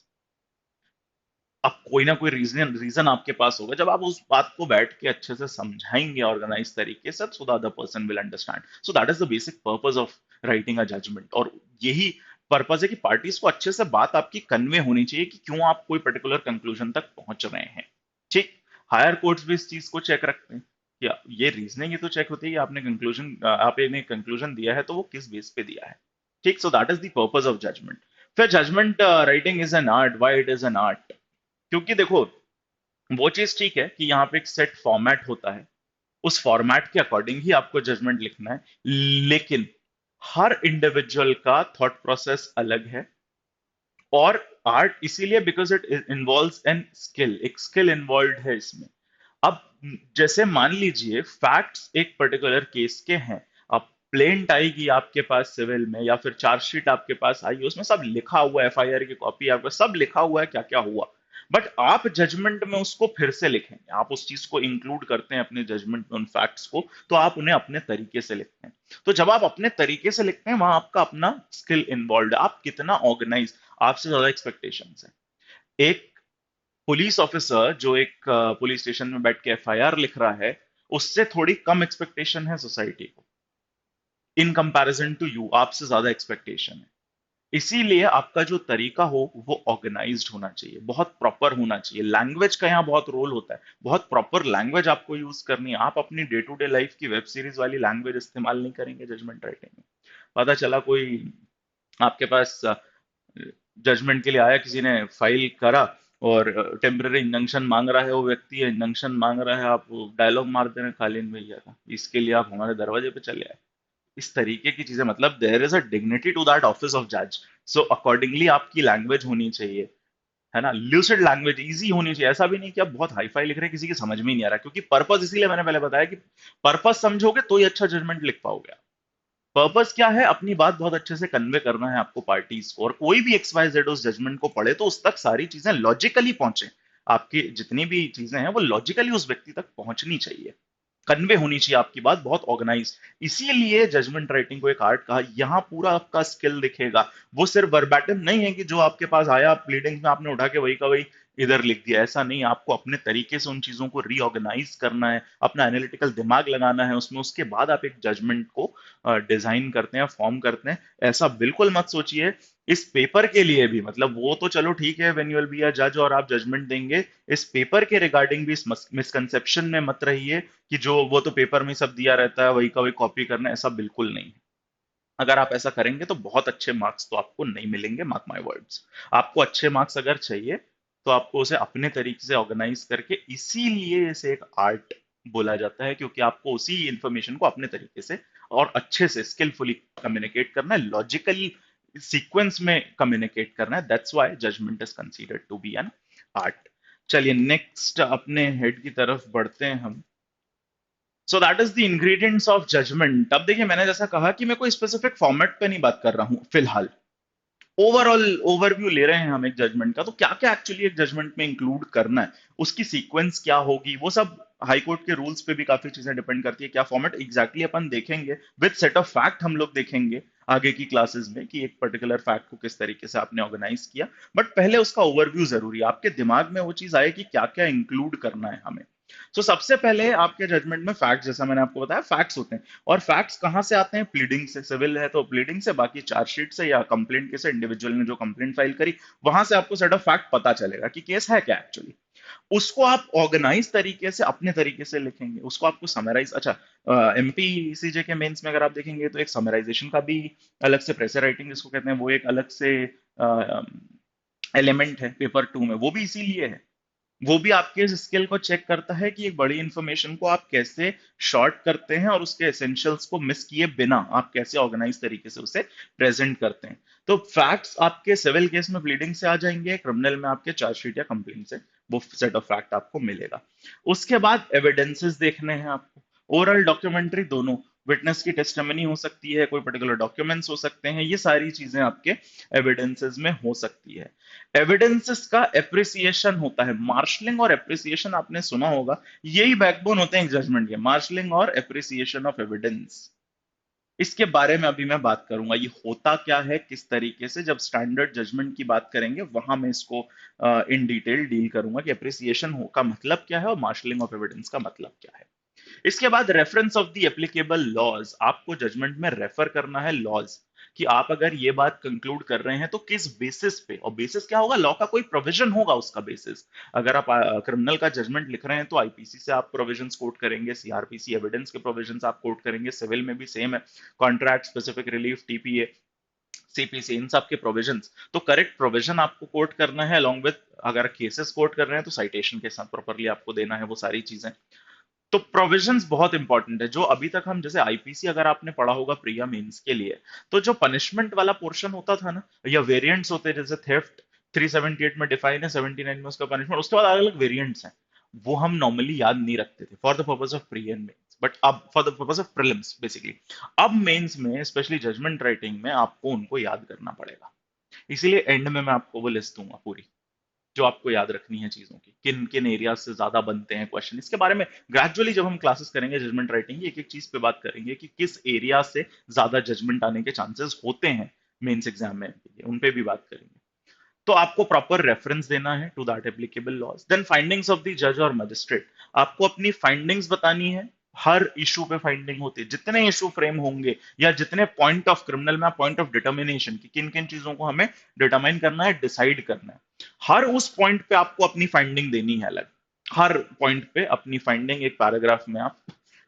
अब कोई ना कोई रीजन रीजन आपके पास होगा, जब आप उस बात को बैठ के अच्छे से समझाएंगे ऑर्गेनाइज तरीके से, so the other person will understand. So that is the basic purpose of writing a judgment, और यही पर्पस है कि पार्टीज को अच्छे से बात आपकी कन्वे होनी चाहिए कि क्यों आप कोई पर्टिकुलर कंक्लूजन तक पहुंच रहे हैं। ठीक, हायर कोर्ट्स भी इस चीज को चेक रखते हैं कि ये रीजनिंग ही तो चेक होती है कि आपने कंक्लूजन, आपने कंक्लूजन दिया है तो वो किस बेस पे दिया है। ठीक, so that is the purpose of judgment. फिर judgment writing is an art, why it is an art, क्योंकि देखो वो चीज ठीक है कि यहाँ पे एक सेट फॉर्मेट होता है, उस फॉर्मेट के अकॉर्डिंग ही आपको जजमेंट लिखना है, लेकिन हर इंडिविजुअल का थॉट प्रोसेस अलग है। और आर्ट इसीलिए because it involves N skill, एक स्किल इन्वॉल्व है इसमें। अब जैसे मान लीजिए फैक्ट्स एक पर्टिकुलर केस के हैं, अब प्लेंट आएगी आपके पास सिविल में या फिर चार्जशीट आपके पास आई, उसमें सब लिखा हुआ है, एफआईआर की कॉपी आपको सब लिखा हुआ है क्या क्या हुआ, बट आप जजमेंट में उसको फिर से लिखेंगे, आप उस चीज को इंक्लूड करते हैं अपने जजमेंट में उन फैक्ट्स को, तो आप उन्हें अपने तरीके से लिखते हैं। तो जब आप अपने तरीके से लिखते हैं वहां आपका अपना स्किल इन्वॉल्व है, आप कितना ऑर्गेनाइज, आपसे ज्यादा एक्सपेक्टेशंस है। एक पुलिस ऑफिसर जो एक पुलिस स्टेशन में बैठ के एफआईआर लिख रहा है, उससे थोड़ी कम एक्सपेक्टेशन है सोसाइटी को, इन कंपैरिजन टू यू आपसे ज्यादा एक्सपेक्टेशन है। इसीलिए आपका जो तरीका हो वो ऑर्गेनाइज्ड होना चाहिए, बहुत प्रॉपर होना चाहिए। लैंग्वेज का यहाँ बहुत रोल होता है, बहुत प्रॉपर लैंग्वेज आपको यूज करनी है। आप अपनी डे टू डे लाइफ की वेब सीरीज वाली लैंग्वेज इस्तेमाल नहीं करेंगे जजमेंट राइटिंग में। पता चला कोई आपके पास जजमेंट के लिए आया, किसी ने फाइल करा और टेम्पररी इंजंक्शन मांग रहा है, वो व्यक्ति है इंजंक्शन मांग रहा है, आप डायलॉग मार दे रहे हैं, खालिन भैया था इसके लिए आप हमारे दरवाजे पे चले आए। इस तरीके की चीजें, मतलब there is a dignity to that office of जज। सो अकॉर्डिंगली आपकी लैंग्वेज होनी चाहिए, है ना, ल्यूसिड लैंग्वेज इजी होनी चाहिए। ऐसा भी नहीं कि आप बहुत हाई फाई लिख रहे हैं, किसी की समझ में ही नहीं आ रहा, क्योंकि पर्पस, इसीलिए मैंने पहले बताया कि पर्पस समझोगे तो ही अच्छा जजमेंट लिख पाओगे। पर्पस क्या है? अपनी बात बहुत अच्छे से कन्वे करना है आपको पार्टीज को, और कोई भी एक्स वाई जेड उस जजमेंट को पढ़े तो उस तक सारी चीजें लॉजिकली पहुंचे। आपकी जितनी भी चीजें हैं वो लॉजिकली उस व्यक्ति तक पहुंचनी चाहिए, कन्वे होनी चाहिए आपकी बात बहुत ऑर्गेनाइज। इसीलिए जजमेंट राइटिंग को एक आर्ट कहा। यहाँ पूरा आपका स्किल दिखेगा। वो सिर्फ वर्बैटिम नहीं है कि जो आपके पास आया प्लीडिंग्स में आपने उठा के वही का वही इधर लिख दिया, ऐसा नहीं। आपको अपने तरीके से उन चीजों को रीऑर्गेनाइज करना है, अपना एनालिटिकल दिमाग लगाना है उसमें, उसके बाद आप एक जजमेंट को डिजाइन करते हैं, फॉर्म करते हैं। ऐसा बिल्कुल मत सोचिए इस पेपर के लिए भी, मतलब वो तो चलो ठीक है, when you will be a जज और आप जजमेंट देंगे, इस पेपर के रिगार्डिंग भी इस मिसकंसेप्शन में मत रहिए कि जो वो तो पेपर में सब दिया रहता है वही का वही कॉपी करना है। ऐसा बिल्कुल नहीं है। अगर आप ऐसा करेंगे तो बहुत अच्छे मार्क्स तो आपको नहीं मिलेंगे, मार्क माय वर्ड्स। आपको अच्छे मार्क्स अगर चाहिए तो आपको उसे अपने तरीके से ऑर्गेनाइज करके, इसीलिए इसे एक आर्ट बोला जाता है, क्योंकि आपको उसी इंफॉर्मेशन को अपने तरीके से और अच्छे से स्किलफुली कम्युनिकेट करना है, लॉजिकल सीक्वेंस में कम्युनिकेट करना है। That's why judgment is considered to be an art. चलिए नेक्स्ट अपने हेड की तरफ बढ़ते हैं हम। So that is the ingredients of judgment. अब देखिए, मैंने जैसा कहा कि मैं कोई स्पेसिफिक फॉर्मेट पे नहीं बात कर रहा हूं फिलहाल, ओवरऑल ओवरव्यू ले रहे हैं हम एक जजमेंट का। तो क्या क्या एक्चुअली एक जजमेंट में इंक्लूड करना है, उसकी सीक्वेंस क्या होगी, वो सब हाई कोर्ट के रूल्स पे भी काफी चीजें डिपेंड करती है। क्या फॉर्मेट एग्जैक्टली अपन देखेंगे, विद सेट ऑफ फैक्ट हम लोग देखेंगे आगे की क्लासेस में कि एक पर्टिकुलर फैक्ट को किस तरीके से आपने ऑर्गेनाइज किया। बट पहले उसका ओवरव्यू जरूरी है, आपके दिमाग में वो चीज आए कि क्या क्या इंक्लूड करना है हमें। तो सबसे पहले आपके जजमेंट में फैक्ट, जैसा मैंने आपको बताया, फैक्ट्स होते हैं। और फैक्ट्स कहाँ से आते हैं? प्लीडिंग से। सिविल है तो प्लीडिंग से, बाकी चार्जशीट से या कंप्लेंट के से, इंडिविजुअल ने जो कंप्लेंट फाइल करी वहां से आपको सेट ऑफ फैक्ट पता चलेगा कि केस है क्या एक्चुअली। उसको आप ऑर्गेनाइज तरीके से अपने तरीके से लिखेंगे, उसको आपको समराइज। अच्छा, एमपी सीजे के मेंस में अगर आप देखेंगे तो एक समराइजेशन का भी अलग से, प्रेशर राइटिंग जिसको कहते हैं, वो एक अलग से एलिमेंट है पेपर टू में। वो भी इसीलिए है, वो भी आपके इस स्किल को चेक करता है कि एक बड़ी इंफॉर्मेशन को आप कैसे शॉर्ट करते हैं और उसके एसेंशियल्स को मिस किए बिना आप कैसे ऑर्गेनाइज तरीके से उसे प्रेजेंट करते हैं। तो फैक्ट्स आपके सिविल केस में प्लीडिंग से आ जाएंगे, क्रिमिनल में आपके चार्जशीट या कंप्लेंट से वो सेट ऑफ फैक्ट आपको मिलेगा। उसके बाद एविडेंसेस देखने हैं आपको, ओरल डॉक्यूमेंट्री दोनों। विटनेस की टेस्टिमनी हो सकती है, कोई पर्टिकुलर डॉक्यूमेंट्स हो सकते हैं, ये सारी चीजें आपके एविडेंसेस में हो सकती है। एविडेंसेस का एप्रिसिएशन होता है, मार्शलिंग और एप्रिसिएशन आपने सुना होगा, यही बैकबोन होते हैं जजमेंट के, मार्शलिंग और एप्रिसिएशन ऑफ एविडेंस। इसके बारे में अभी मैं बात करूंगा, ये होता क्या है किस तरीके से, जब स्टैंडर्ड जजमेंट की बात करेंगे वहां मैं इसको इन डिटेल डील करूंगा कि एप्रिसिएशन का मतलब क्या है और मार्शलिंग ऑफ एविडेंस का मतलब क्या है। इसके बाद reference of the applicable laws, आपको जजमेंट में रेफर करना है लॉज, कि आप अगर ये बात कंक्लूड कर रहे हैं तो किस बेसिस पे, और बेसिस क्या होगा? लॉ का कोई प्रोविजन होगा उसका बेसिस। अगर आप क्रिमिनल का जजमेंट लिख रहे हैं तो आईपीसी से आप प्रोविजंस कोट करेंगे, सीआरपीसी एविडेंस के प्रोविजंस आप कोट करेंगे, सिविल में भी सेम है, contract specific relief, TPA, CPC, इन सब के प्रोविजंस। तो करेक्ट प्रोविजन आपको कोट करना है, अलॉन्ग विद अगर केसेस कोट कर रहे हैं तो साइटेशन के साथ प्रॉपरली आपको देना है वो सारी चीजें। तो प्रोविजंस बहुत इंपॉर्टेंट है। जो अभी तक हम, जैसे आईपीसी अगर आपने पढ़ा होगा प्रिया मेंस के लिए, तो जो पनिशमेंट वाला पोर्शन होता था ना, या वेरिएंट्स होते हैं, जैसे थेफ्ट 378 में डिफाइन है, 79 में उसका पनिशमेंट, उसके बाद अलग अलग वेरिएंट्स हैं, वो हम नॉर्मली याद नहीं रखते थे for the purpose of pre and mains, but अब for the purpose of prelims basically. अब मेंस में स्पेशली जजमेंट राइटिंग में आपको उनको याद करना पड़ेगा। इसीलिए एंड में मैं आपको वो लिस्ट दूंगा पूरी, जो आपको याद रखनी है चीजों की, किन किन एरियाज से ज्यादा बनते हैं क्वेश्चन, इसके बारे में ग्रेजुअली जब हम क्लासेस करेंगे जजमेंट राइटिंग की, एक एक चीज पे बात करेंगे कि किस एरिया से ज्यादा जजमेंट आने के चांसेस होते हैं मेंस एग्जाम में, उन पे भी बात करेंगे। तो आपको प्रॉपर रेफरेंस देना है to that applicable laws. Then findings of the जज और मजिस्ट्रेट, आपको अपनी फाइंडिंग्स बतानी है। हर इशू पे फाइंडिंग होती है, जितने इशू फ्रेम होंगे या जितने पॉइंट ऑफ, क्रिमिनल में पॉइंट ऑफ डिटर्मिनेशन की किन किन चीजों को हमें डिटरमाइन करना है, डिसाइड करना है, हर उस पॉइंट पे आपको अपनी फाइंडिंग देनी है अलग। हर पॉइंट पे अपनी फाइंडिंग एक पैराग्राफ में आप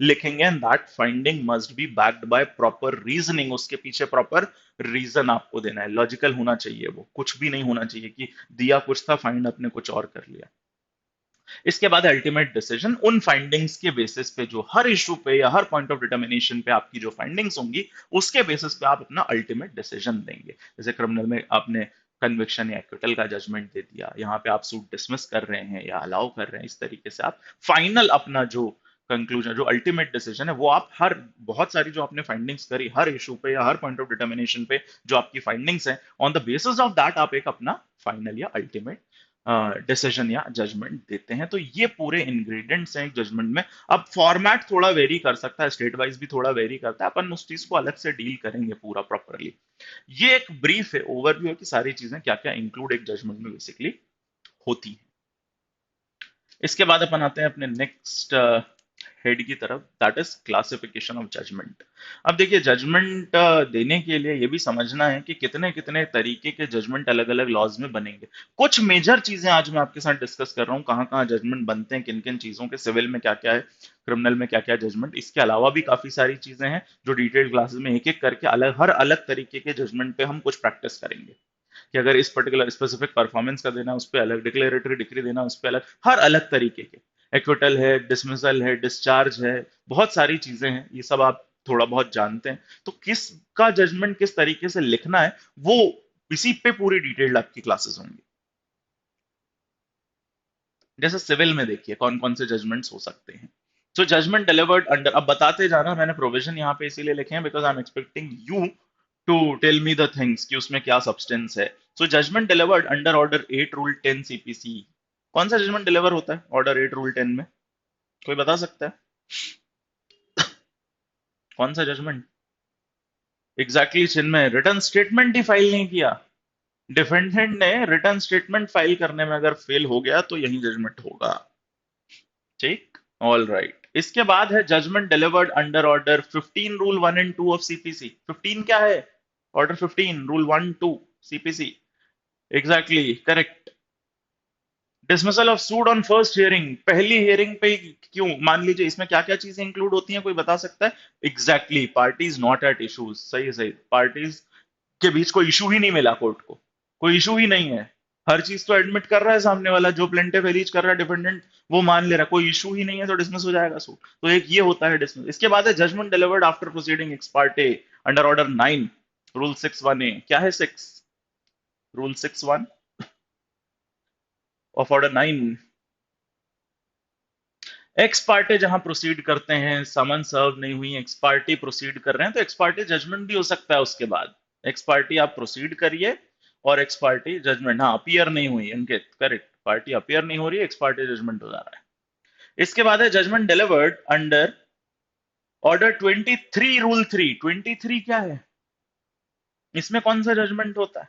लिखेंगे and that finding must be backed by proper reasoning, उसके पीछे प्रॉपर रीजन आपको देना है, लॉजिकल होना चाहिए, वो कुछ भी नहीं होना चाहिए कि दिया कुछ था फाइंड अपने कुछ और कर लिया। इसके बाद अल्टीमेट डिसीजन, उन फाइंडिंग्स के बेसिस पे जो हर इशू पे या हर पॉइंट ऑफ डिटर्मिनेशन पे आपकी जो फाइंडिंग्स होंगी उसके बेसिस पे आप अपना अल्टीमेट डिसीजन देंगे। जैसे क्रिमिनल में आपने कन्विक्शन या एक्विटल का जजमेंट दे दिया, यहाँ पे आप सूट डिसमिस कर रहे हैं या अलाउ कर रहे हैं, इस तरीके से आप फाइनल अपना जो कंक्लूजन, जो अल्टीमेट डिसीजन है, वो आप हर बहुत सारी जो आपने फाइंडिंग्स करी हर इशू पे या हर पॉइंट ऑफ डिटर्मिनेशन पे जो आपकी फाइंडिंग्स है, on the basis of that आप एक अपना फाइनल या अल्टीमेट डिसीजन या जजमेंट देते हैं। तो ये पूरे इंग्रेडिएंट्स हैं एक जजमेंट में। अब फॉर्मेट थोड़ा वेरी कर सकता है, स्टेट वाइज भी थोड़ा वेरी करता है, अपन उस चीज को अलग से डील करेंगे पूरा प्रॉपरली। ये एक ब्रीफ है, ओवरव्यू है कि सारी चीजें क्या क्या इंक्लूड एक जजमेंट में बेसिकली होती हैं। इसके बाद अपन आते हैं अपने नेक्स्ट हेड की तरफ, that is classification of judgment. अब देखिए जजमेंट देने के लिए ये भी समझना है कि कितने कितने तरीके के जजमेंट अलग अलग लॉज में बनेंगे। कुछ मेजर चीजें आज मैं आपके साथ डिस्कस कर रहा हूँ, कहाँ कहाँ जजमेंट बनते हैं, किन किन चीजों के, सिविल में क्या क्या है, क्रिमिनल में क्या क्या जजमेंट। इसके अलावा भी काफी सारी चीजें हैं जो डिटेल्ड क्लासेस में एक एक करके अलग हर अलग तरीके के जजमेंट पे हम कुछ प्रैक्टिस करेंगे, कि अगर इस पर्टिकुलर स्पेसिफिक परफॉर्मेंस का देना है उस पे अलग, डिक्लेरेटरी डिक्री देना है उस पे अलग, हर अलग तरीके के, एक्विटल है, डिसमिसल है, डिस्चार्ज है, बहुत सारी चीजें हैं, ये सब आप थोड़ा बहुत जानते हैं। तो किसका जजमेंट किस तरीके से लिखना है वो इसी पे पूरी डिटेल्ड आपकी क्लासेस होंगी। जैसे सिविल में देखिए कौन कौन से जजमेंट्स हो सकते हैं। सो जजमेंट डिलीवर्ड अंडर, अब बताते जाना, मैंने प्रोविजन यहाँ पे इसीलिए लिखे हैं because I am expecting you to tell me the things कि उसमें क्या सब्सटेंस है। So judgment delivered under order 8 rule 10 CPC. कौन सा जजमेंट डिलीवर होता है ऑर्डर 8 रूल 10 में, कोई बता सकता है? कौन सा जजमेंट? एग्जैक्टली चिन्मय, रिटर्न स्टेटमेंट ही फाइल नहीं किया। डिफेंडेंट ने रिटर्न स्टेटमेंट फाइल करने में अगर फेल हो गया तो यही जजमेंट होगा। ठीक, ऑल राइट। इसके बाद है judgment delivered under order 15 rule 1 and 2 of CPC. 15 क्या है? Order 15 rule 1 2 CPC. Exactly correct. Dismissal of suit on first hearing, पहली हियरिंग पे क्यों? मान लीजिए इसमें क्या क्या चीजें इंक्लूड होती हैं, कोई बता सकता है? Exactly, parties not at issues, सही सही, पार्टीज के बीच कोई इशू ही नहीं मिला कोर्ट को, कोई इशू ही नहीं है, हर चीज तो एडमिट कर रहा है सामने वाला, जो प्लेंटिफ एलीज कर रहा है डिफेंडेंट वो मान ले रहा है, कोई इशू ही नहीं है, तो डिसमिस हो जाएगा सूट। तो एक ये होता है डिसमिस। इसके बाद है judgment delivered after proceeding ex parte under order 9 rule 6(1)(a). क्या है 6? Rule 6(1) of order 9, ex parte जहां प्रोसीड करते हैं, समन सर्व नहीं हुई, एक्स पार्टी प्रोसीड कर रहे हैं, तो एक्स पार्टी जजमेंट भी हो सकता है उसके बाद। एक्स पार्टी आप प्रोसीड करिए और एक्स पार्टी जजमेंट, हाँ अपियर नहीं हुई इनके, करेक्ट, पार्टी अपियर नहीं हो रही है, एक्स पार्टी जजमेंट हो जा रहा है। इसके बाद है judgment delivered under order 23 rule 3। 23 क्या है? इसमें कौन सा जजमेंट होता है?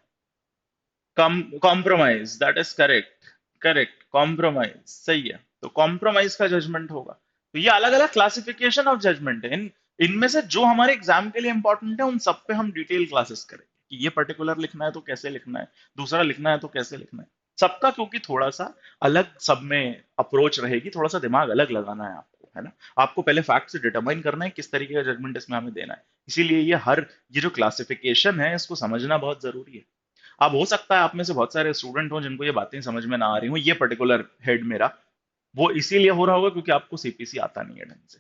Compromise, that is correct, correct, compromise सही है, तो कॉम्प्रोमाइज का जजमेंट होगा। तो ये अलग अलग क्लासिफिकेशन ऑफ जजमेंट है, इनमें से जो हमारे एग्जाम के लिए इंपॉर्टेंट है उन सब पे हम डिटेल क्लासेस करेंगे कि ये पर्टिकुलर लिखना है तो कैसे लिखना है, दूसरा लिखना है तो कैसे लिखना है, सबका, क्योंकि थोड़ा सा अलग सब में अप्रोच रहेगी, थोड़ा सा दिमाग अलग लगाना है आपको, है ना। आपको पहले फैक्ट से डिटरमाइन करना है किस तरीके का जजमेंट इसमें हमें देना है, इसीलिए ये जो क्लासिफिकेशन है इसको समझना बहुत जरूरी है। अब हो सकता है आप में से बहुत सारे स्टूडेंट हो जिनको ये बातें समझ में ना आ रही हो, ये पर्टिकुलर हेड मेरा वो इसीलिए हो रहा होगा क्योंकि आपको सीपीसी आता नहीं है ढंग से।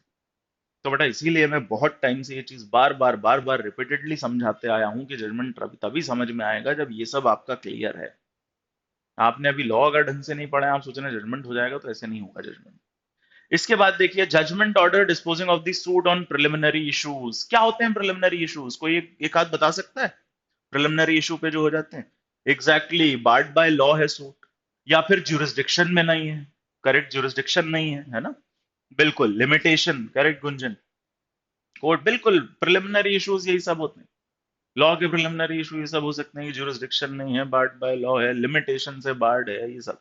तो बेटा इसीलिए मैं बहुत टाइम से ये चीज बार बार रिपीटेडली समझाते आया हूं कि जजमेंट तभी तभी समझ में आएगा जब ये सब आपका क्लियर है। आपने अभी लॉ अगर ढंग से नहीं पढ़ा है, आप सोच रहे हैं जजमेंट हो जाएगा, तो ऐसे नहीं होगा जजमेंट। इसके बाद देखिए judgment order disposing of the suit on preliminary issues. क्या होते हैं प्रिलिमिनरी इश्यूज, कोई एक आध बता सकता है? प्रिलिमिनरी इशू पे जो हो जाते हैं, एग्जैक्टली बार्ड बाय लॉ है सूट, या फिर ज्यूरिसडिक्शन में नहीं है, करेक्ट, ज्यूरिसडिक्शन नहीं है ना, बिल्कुल लिमिटेशन, करेक्ट गुंजन, कोर्ट, बिल्कुल प्रिलिमिनरी इश्यूज यही सब होते हैं, लॉ के प्रिलिमिनरी इशू ये सब हो सकते हैं कि ज्यूरिसडिक्शन नहीं है, बार्ड बाय लॉ है, लिमिटेशन से बार्ड है, ये सब।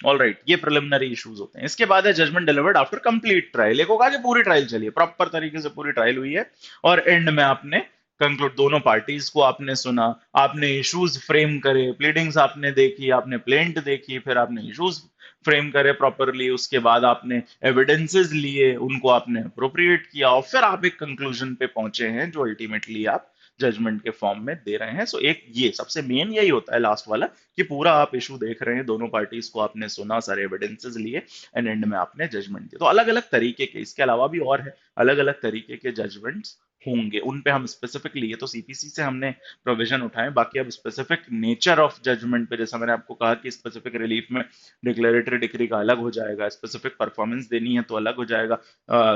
ऑल राइट, ये प्रिलिमिनरी इश्यूज होते हैं। इसके बाद है judgment delivered after complete trial. एक होगा कि पूरी ट्रायल चलिए, प्रॉपर तरीके से पूरी ट्रायल हुई है और एंड में आपने कंक्लूड, दोनों पार्टीज को आपने सुना, आपने इश्यूज फ्रेम करे, प्लीडिंग्स आपने देखी, आपने प्लेंट देखी, फिर आपने इश्यूज फ्रेम करे प्रॉपरली, उसके बाद आपने एविडेंसेस लिए, उनको आपने अप्रोप्रिएट किया, और फिर आप एक कंक्लूजन पे पहुंचे हैं जो अल्टीमेटली आप जजमेंट के फॉर्म में दे रहे हैं। सो एक ये सबसे मेन यही होता है लास्ट वाला, कि पूरा आप इशू देख रहे हैं, दोनों पार्टीज को आपने सुना, सारे एविडेंसेस लिए, एंड एंड में आपने जजमेंट दिया। तो अलग अलग तरीके के, इसके अलावा भी और है, अलग अलग तरीके के जजमेंट्स होंगे, उन पे हम स्पेसिफिकली, ये तो सीपीसी से हमने प्रोविजन उठाए, बाकी अब स्पेसिफिक नेचर ऑफ जजमेंट पे, जैसा मैंने आपको कहा कि स्पेसिफिक रिलीफ में डिक्लेरेटरी डिक्री का अलग हो जाएगा, स्पेसिफिक परफॉर्मेंस देनी है तो अलग हो जाएगा,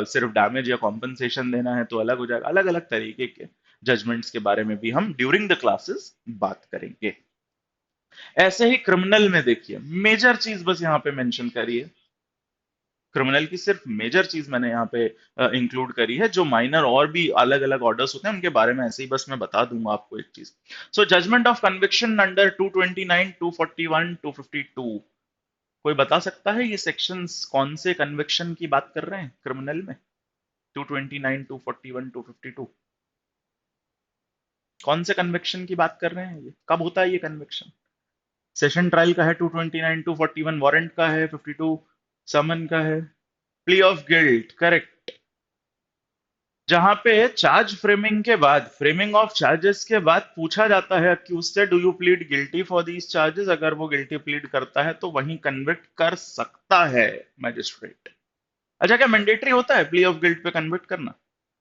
सिर्फ डैमेज या कॉम्पनसेशन देना है तो अलग हो जाएगा, अलग अलग तरीके के जजमेंट्स के बारे में भी हम ड्यूरिंग द क्लासेस बात करेंगे। ऐसे ही क्रिमिनल में देखिए, मेजर चीज बस यहाँ पे मेंशन करी है, क्रिमिनल की सिर्फ मेजर चीज मैंने यहाँ पे इंक्लूड करी है, जो माइनर और भी अलग अलग ऑर्डर्स होते हैं उनके बारे में ऐसे ही बस मैं बता दूंगा आपको एक चीज। सो जजमेंट ऑफ कन्विक्शन अंडर 229, 241, 252, कोई बता सकता है ये सेक्शंस कौन से कन्विक्शन की बात कर रहे हैं क्रिमिनल में? 229, 241, 252, कौन से कन्विक्शन की बात कर रहे हैं? ये कब होता है ये कन्विक्शन? सेशन ट्रायल का है 229, 241 वारंट का है, 52 समन का है, प्ली ऑफ गिल्ट, करेक्ट। जहां पे चार्ज फ्रेमिंग के बाद, फ्रेमिंग ऑफ चार्जेस के बाद पूछा जाता है अक्यूज से, do you plead guilty for these charges, अगर वो गिल्टी प्लीड करता है तो वहीं कन्विक्ट कर सकता है मैजिस्ट्रेट। अच्छा, क्या मैंडेटरी होता है प्ली ऑफ गिल्ट पे कन्विक्ट करना?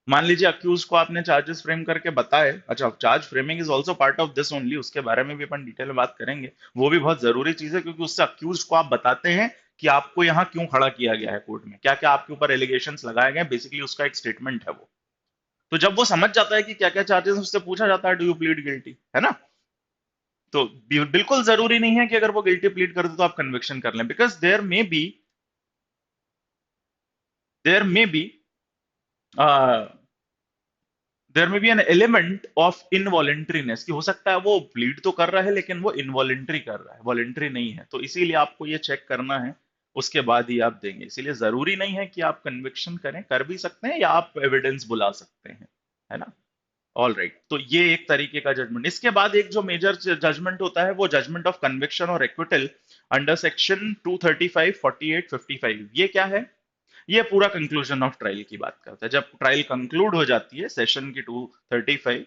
मान लीजिए अक्यूज को आपने चार्जेस फ्रेम करके बताए, अच्छा charge framing is also part of this only, उसके बारे में भी अपन डिटेल में बात करेंगे, वो भी बहुत जरूरी चीज है, क्योंकि उससे अक्यूज को आप बताते हैं कि आपको यहाँ क्यों खड़ा किया गया है कोर्ट में, क्या क्या आपके ऊपर एलिगेशंस लगाए गए, बेसिकली उसका एक स्टेटमेंट है वो। तो जब वो समझ जाता है कि क्या क्या चार्जेस, उससे पूछा जाता है डू यू प्लीड गिल्टी, है ना? तो बिल्कुल जरूरी नहीं है कि अगर वो गिल्टी प्लीड कर दे तो आप कन्विक्शन कर लें, because there may be there may be an element of involuntariness, कि हो सकता है वो प्लीड तो कर रहा है लेकिन वो इनवॉलेंट्री कर रहा है, वॉलेंट्री नहीं है, तो इसीलिए आपको ये चेक करना है, उसके बाद ही आप देंगे। इसीलिए जरूरी नहीं है कि आप कन्विक्शन करें, कर भी सकते हैं या आप एविडेंस बुला सकते हैं, है ना? ऑल राइट, तो ये एक तरीके का जजमेंट। इसके बाद एक जो मेजर जजमेंट होता है वो जजमेंट ऑफ कन्विक्शन और एक्विटल अंडर सेक्शन 235, 48, 55। ये क्या है? ये पूरा कंक्लूजन ऑफ ट्रायल की बात करता है, जब ट्रायल कंक्लूड हो जाती है, सेशन की 235,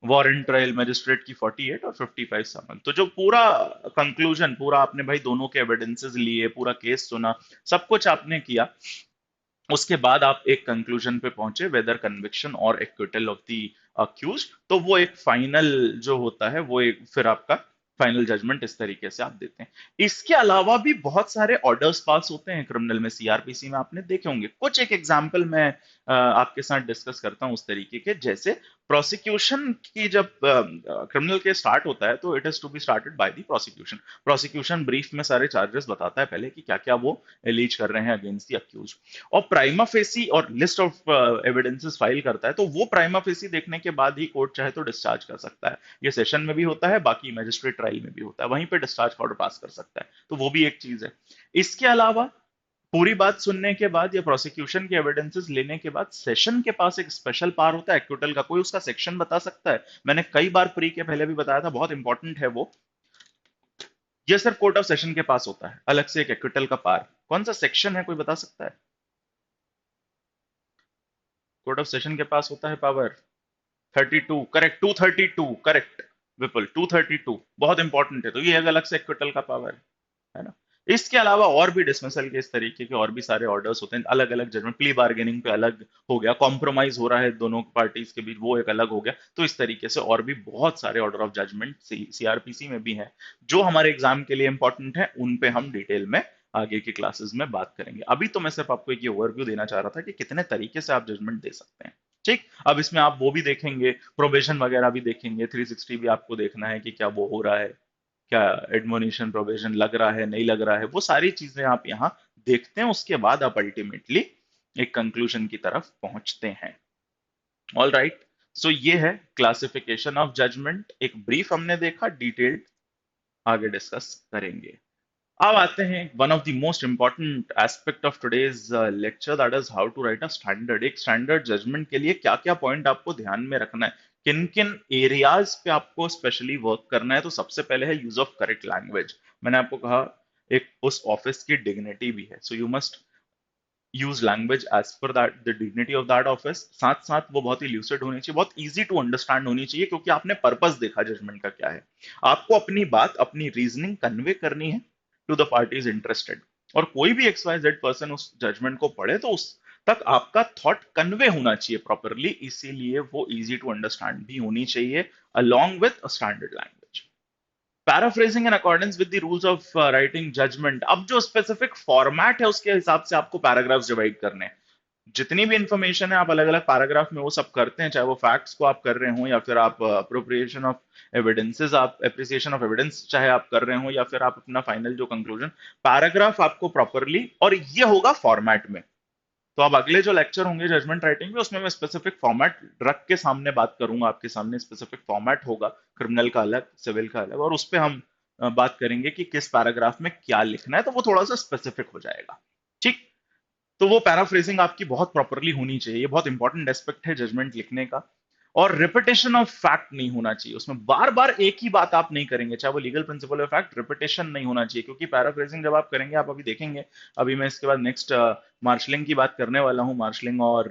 वारंट ट्रायल मजिस्ट्रेट की 48 और 55 समन, तो जो पूरा कंक्लूजन, पूरा आपने भाई दोनों के एविडेंसेस लिए, पूरा केस सुना, सब कुछ आपने किया, उसके बाद आप एक कंक्लूजन पे पहुंचे, वेदर कन्विक्शन और एक्विटल ऑफ द अक्यूज, तो वो एक फाइनल जो होता है, वो एक फिर आपका फाइनल जजमेंट इस तरीके से आप देते हैं। इसके अलावा भी बहुत सारे ऑर्डर्स पास होते हैं क्रिमिनल में, सीआरपीसी में आपने देखे होंगे कुछ, एक एग्जांपल मैं आपके साथ डिस्कस करता हूं उस तरीके के। जैसे प्रोसिक्यूशन की जब क्रिमिनल केस स्टार्ट होता है तो it is to be started by the prosecution. Prosecution brief में सारे चार्जेस बताता है पहले कि क्या क्या वो एलीज कर रहे हैं अगेंस्ट द अक्यूज, और प्राइमा फेसी और लिस्ट ऑफ एविडेंसेस फाइल करता है, तो वो प्राइमा फेसी देखने के बाद ही कोर्ट चाहे तो डिस्चार्ज कर सकता है। ये सेशन में भी होता है, बाकी मैजिस्ट्रेट ट्रायल में भी होता है, वहीं पे डिस्चार्ज ऑर्डर पास कर सकता है, तो वो भी एक चीज है। इसके अलावा पूरी बात सुनने के बाद या प्रोसिक्यूशन के एविडेंसेस लेने के बाद सेशन के पास एक स्पेशल पावर होता है एक्विटल का। कोई उसका सेक्शन बता सकता है? मैंने कई बार प्री के पहले भी बताया था, बहुत इंपॉर्टेंट है वो। ये सिर्फ कोर्ट ऑफ सेशन के पास होता है, अलग से एक एक्विटल का पावर। कौन सा सेक्शन है, कोई बता सकता है? कोर्ट ऑफ सेशन के पास होता है पावर 32, करेक्ट, 232, करेक्ट विपुल, 232 बहुत इंपॉर्टेंट है, तो ये एक अलग से एक्विटल का पावर है ना? इसके अलावा और भी डिसमिसल के इस तरीके के और भी सारे ऑर्डर्स होते हैं, अलग अलग जजमेंट, प्ली बार्गेनिंग पे अलग हो गया, कॉम्प्रोमाइज हो रहा है दोनों पार्टीज के बीच, वो एक अलग हो गया। तो इस तरीके से और भी बहुत सारे ऑर्डर ऑफ जजमेंट सीआरपीसी में भी हैं, जो हमारे एग्जाम के लिए इंपॉर्टेंट है, उन पे हम डिटेल में आगे की क्लासेस में बात करेंगे। अभी तो मैं सिर्फ आपको एक ये ओवरव्यू देना चाह रहा था कि कितने तरीके से आप जजमेंट दे सकते हैं। ठीक, अब इसमें आप वो भी देखेंगे, प्रोबेशन वगैरह भी देखेंगे, 360 भी आपको देखना है कि क्या वो हो रहा है, क्या एडमोनिशन प्रोविजन लग रहा है, नहीं लग रहा है, वो सारी चीजें आप यहाँ देखते हैं, उसके बाद आप अल्टीमेटली एक कंक्लूजन की तरफ पहुंचते हैं। ऑल राइट, सो ये है क्लासिफिकेशन ऑफ जजमेंट, एक ब्रीफ हमने देखा, डिटेल्ड आगे डिस्कस करेंगे। अब आते हैं one of the most important aspect of today's lecture, that is how to write a standard. एक स्टैंडर्ड जजमेंट के लिए क्या क्या पॉइंट आपको ध्यान में रखना है, किन किन एरियाज पे आपको स्पेशली वर्क करना है, तो सबसे पहले है यूज ऑफ करेक्ट लैंग्वेज। मैंने आपको कहा एक उस ऑफिस की डिग्निटी भी है, so you must use language as per that the dignity of that office. साथ साथ वो बहुत ही ल्यूसिड होनी चाहिए, बहुत इजी टू अंडरस्टैंड होनी चाहिए, क्योंकि आपने पर्पस देखा जजमेंट का क्या है। आपको अपनी बात, अपनी रीजनिंग कन्वे करनी है टू द पार्टीज इंटरेस्टेड। और कोई भी एक्स वाई जेड पर्सन उस जजमेंट को पढ़े तो उस तक आपका थॉट कन्वे होना चाहिए प्रॉपरली, इसीलिए वो इजी टू अंडरस्टैंड भी होनी चाहिए along with a standard language. Paraphrasing in accordance with the rules of writing judgment, अब जो स्पेसिफिक फॉर्मेट है उसके हिसाब से आपको पैराग्राफ्स डिवाइड करने हैं। जितनी भी इंफॉर्मेशन है आप अलग अलग पैराग्राफ में वो सब करते हैं, चाहे वो फैक्ट्स को आप कर रहे हो या फिर आप अप्रोप्रिएशन ऑफ एविडेंसेस, आप एप्रिसिएशन ऑफ एविडेंस चाहे आप कर रहे हो, या फिर आप अपना फाइनल जो कंक्लूजन, पैराग्राफ आपको प्रॉपरली, और ये होगा फॉर्मेट में। तो अब अगले जो लेक्चर होंगे जजमेंट राइटिंग में, उसमें मैं स्पेसिफिक फॉर्मेट रख के सामने बात करूंगा, आपके सामने स्पेसिफिक फॉर्मेट होगा, क्रिमिनल का अलग, सिविल का अलग, और उस पर हम बात करेंगे कि किस पैराग्राफ में क्या लिखना है, तो वो थोड़ा सा स्पेसिफिक हो जाएगा। ठीक। तो वो पैराफ्रेजिंग आपकी बहुत प्रॉपरली होनी चाहिए, ये बहुत इंपॉर्टेंट एस्पेक्ट है जजमेंट लिखने का। और रिपीटेशन ऑफ फैक्ट नहीं होना चाहिए उसमें, बार बार एक ही बात आप नहीं करेंगे, चाहे वो लीगल प्रिंसिपल है फैक्ट, रिपीटेशन नहीं होना चाहिए, क्योंकि पैराफ्रेजिंग जब आप करेंगे, आप अभी देखेंगे, अभी मैं इसके बाद नेक्स्ट मार्शलिंग की बात करने वाला हूँ, मार्शलिंग और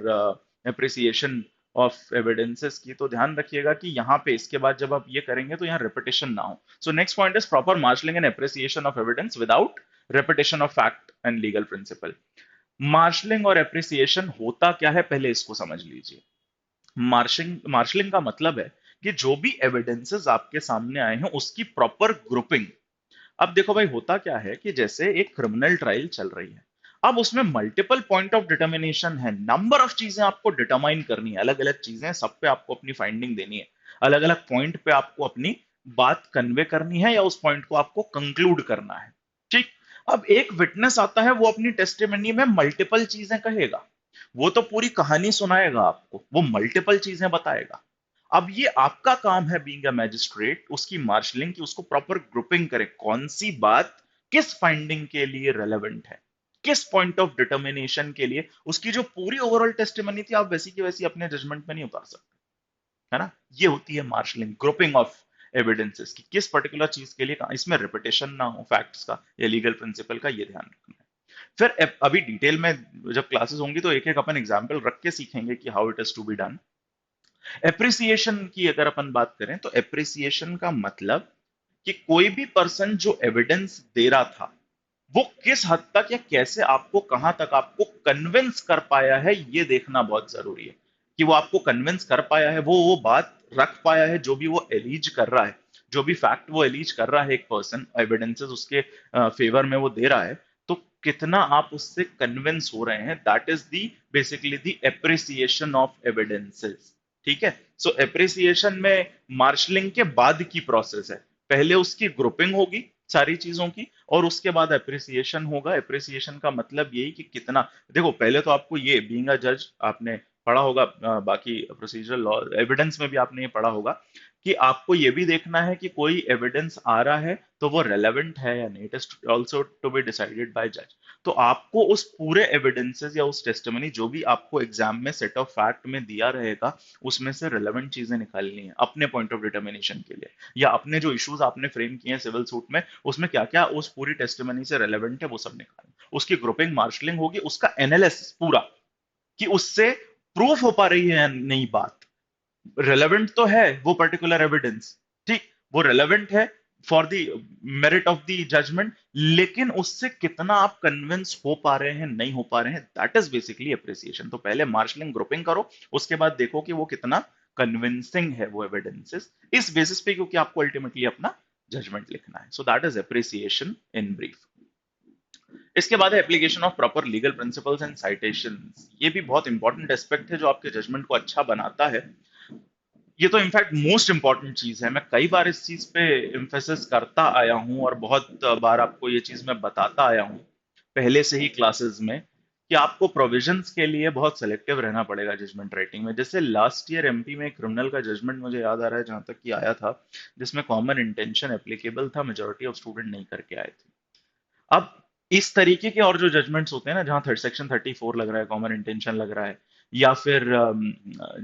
एप्रिसिएशन ऑफ एविडेंसेस की, तो ध्यान रखिएगा कि यहाँ पे इसके बाद जब आप ये करेंगे तो यहाँ रिपीटेशन ना हो। So next point is proper marshalling and appreciation of evidence without repetition of fact and legal principal. Marshalling और एप्रिसिएशन होता क्या है, पहले इसको समझ लीजिए। मार्शलिंग का मतलब है कि जो भी एविडेंसेस आपके सामने आए हैं उसकी प्रॉपर ग्रुपिंग। अब देखो भाई, होता क्या है कि जैसे एक क्रिमिनल ट्रायल चल रही है, अब उसमें मल्टीपल पॉइंट ऑफ डिटर्मिनेशन है, नंबर ऑफ चीजें आपको डिटरमाइन करनी है, अलग अलग चीजें, सब पे आपको अपनी फाइंडिंग देनी है, अलग अलग पॉइंट पे आपको अपनी बात कन्वे करनी है, या उस पॉइंट को आपको कंक्लूड करना है। ठीक। अब एक विटनेस आता है, वो अपनी टेस्टिमनी में मल्टीपल चीजें कहेगा, वो तो पूरी कहानी सुनाएगा आपको, वो मल्टीपल चीजें बताएगा। अब ये आपका काम है बीइंग अ मैजिस्ट्रेट, उसकी मार्शलिंग की, उसको प्रॉपर ग्रुपिंग करे, कौन सी बात किस फाइंडिंग के लिए रेलेवेंट है, किस पॉइंट ऑफ डिटर्मिनेशन के लिए। उसकी जो पूरी ओवरऑल टेस्टिमनी थी, आप वैसी की वैसी अपने जजमेंट में नहीं उतार सकते, है ना। ये होती है मार्शलिंग, ग्रुपिंग ऑफ एविडेंसेस की, किस पर्टिकुलर चीज के लिए इसमें रिपीटेशन ना हो फैक्ट्स का या लीगल प्रिंसिपल का, ये ध्यान रखना है। फिर अभी डिटेल में जब क्लासेस होंगी तो एक एक अपन एग्जाम्पल रख के सीखेंगे कि how it is to be done. Appreciation की अगर अपन बात करें, तो एप्रिसिएशन का मतलब कि कोई भी पर्सन जो एविडेंस दे रहा था, वो किस हद तक या कैसे आपको, कहां तक आपको कन्विंस कर पाया है, ये देखना बहुत जरूरी है। कि वो आपको कन्विंस कर पाया है, वो बात रख पाया है, जो भी वो एलीज कर रहा है, जो भी फैक्ट वो एलीज कर रहा है, एक पर्सन एविडेंसेस उसके फेवर में वो दे रहा है, तो कितना आप उससे कन्विंस हो रहे हैं, that is the basically the appreciation of evidences. ठीक है। सो एप्रिसिएशन में मार्शलिंग के बाद की प्रोसेस है, पहले उसकी ग्रुपिंग होगी सारी चीजों की, और उसके बाद एप्रिसिएशन होगा। एप्रिसिएशन का मतलब यही कि कितना, देखो पहले तो आपको ये बीइंग अ जज आपने पढ़ा होगा, बाकी प्रोसीजरल लॉ एविडेंस में भी आपने ये पढ़ा होगा, कि आपको ये भी देखना है कि कोई एविडेंस आ रहा है तो वो रेलेवेंट है या नहीं, it is also to be decided by जज। तो आपको उस पूरे एविडेंसेस या उस टेस्टिमनी जो भी आपको एग्जाम में सेट ऑफ फैक्ट में दिया रहेगा, उसमें से रेलेवेंट चीजें निकालनी है अपने पॉइंट ऑफ डिटर्मिनेशन के लिए, या अपने जो इश्यूज आपने फ्रेम किए हैं सिविल सूट में, उसमें क्या क्या उस पूरी टेस्टिमनी से रेलेवेंट है, वो सब निकालना। उसकी ग्रुपिंग मार्शलिंग होगी, उसका एनालिसिस पूरा, कि उससे प्रूफ हो पा रही है या नहीं बात, रेलेवेंट तो है वो पर्टिकुलर एविडेंस, ठीक, वो रेलेवेंट है for the merit of the judgment, लेकिन उससे कितना आप कन्विंस हो पा रहे हैं, नहीं हो पा रहे हैं, दैट इज बेसिकली एप्रिसिएशन। तो पहले मार्शलिंग ग्रुपिंग करो, उसके बाद देखो कि वो कितना कन्विंसिंग है वो एविडेंसेस, इस बेसिस पे, क्योंकि आपको अल्टीमेटली अपना जजमेंट लिखना है। सो that is appreciation in brief. इसके बाद है application of proper legal principles and citations. ये भी बहुत इंपॉर्टेंट एस्पेक्ट है जो आपके जजमेंट को अच्छा बनाता है। ये तो इनफैक्ट मोस्ट इंपॉर्टेंट चीज है, मैं कई बार इस चीज पे एम्फेसिस करता आया हूं, और बहुत बार आपको ये चीज मैं बताता आया हूं पहले से ही क्लासेस में, कि आपको प्रोविजंस के लिए बहुत सेलेक्टिव रहना पड़ेगा जजमेंट राइटिंग में। जैसे लास्ट ईयर एमपी में क्रिमिनल का जजमेंट मुझे याद आ रहा है, जहां तक कि आया था, जिसमें कॉमन इंटेंशन एप्लीकेबल था, मेजोरिटी ऑफ स्टूडेंट नहीं करके आए थे। अब इस तरीके के और जो जजमेंट्स होते हैं ना, जहां थर्ड सेक्शन 34 लग रहा है, कॉमन इंटेंशन लग रहा है, या फिर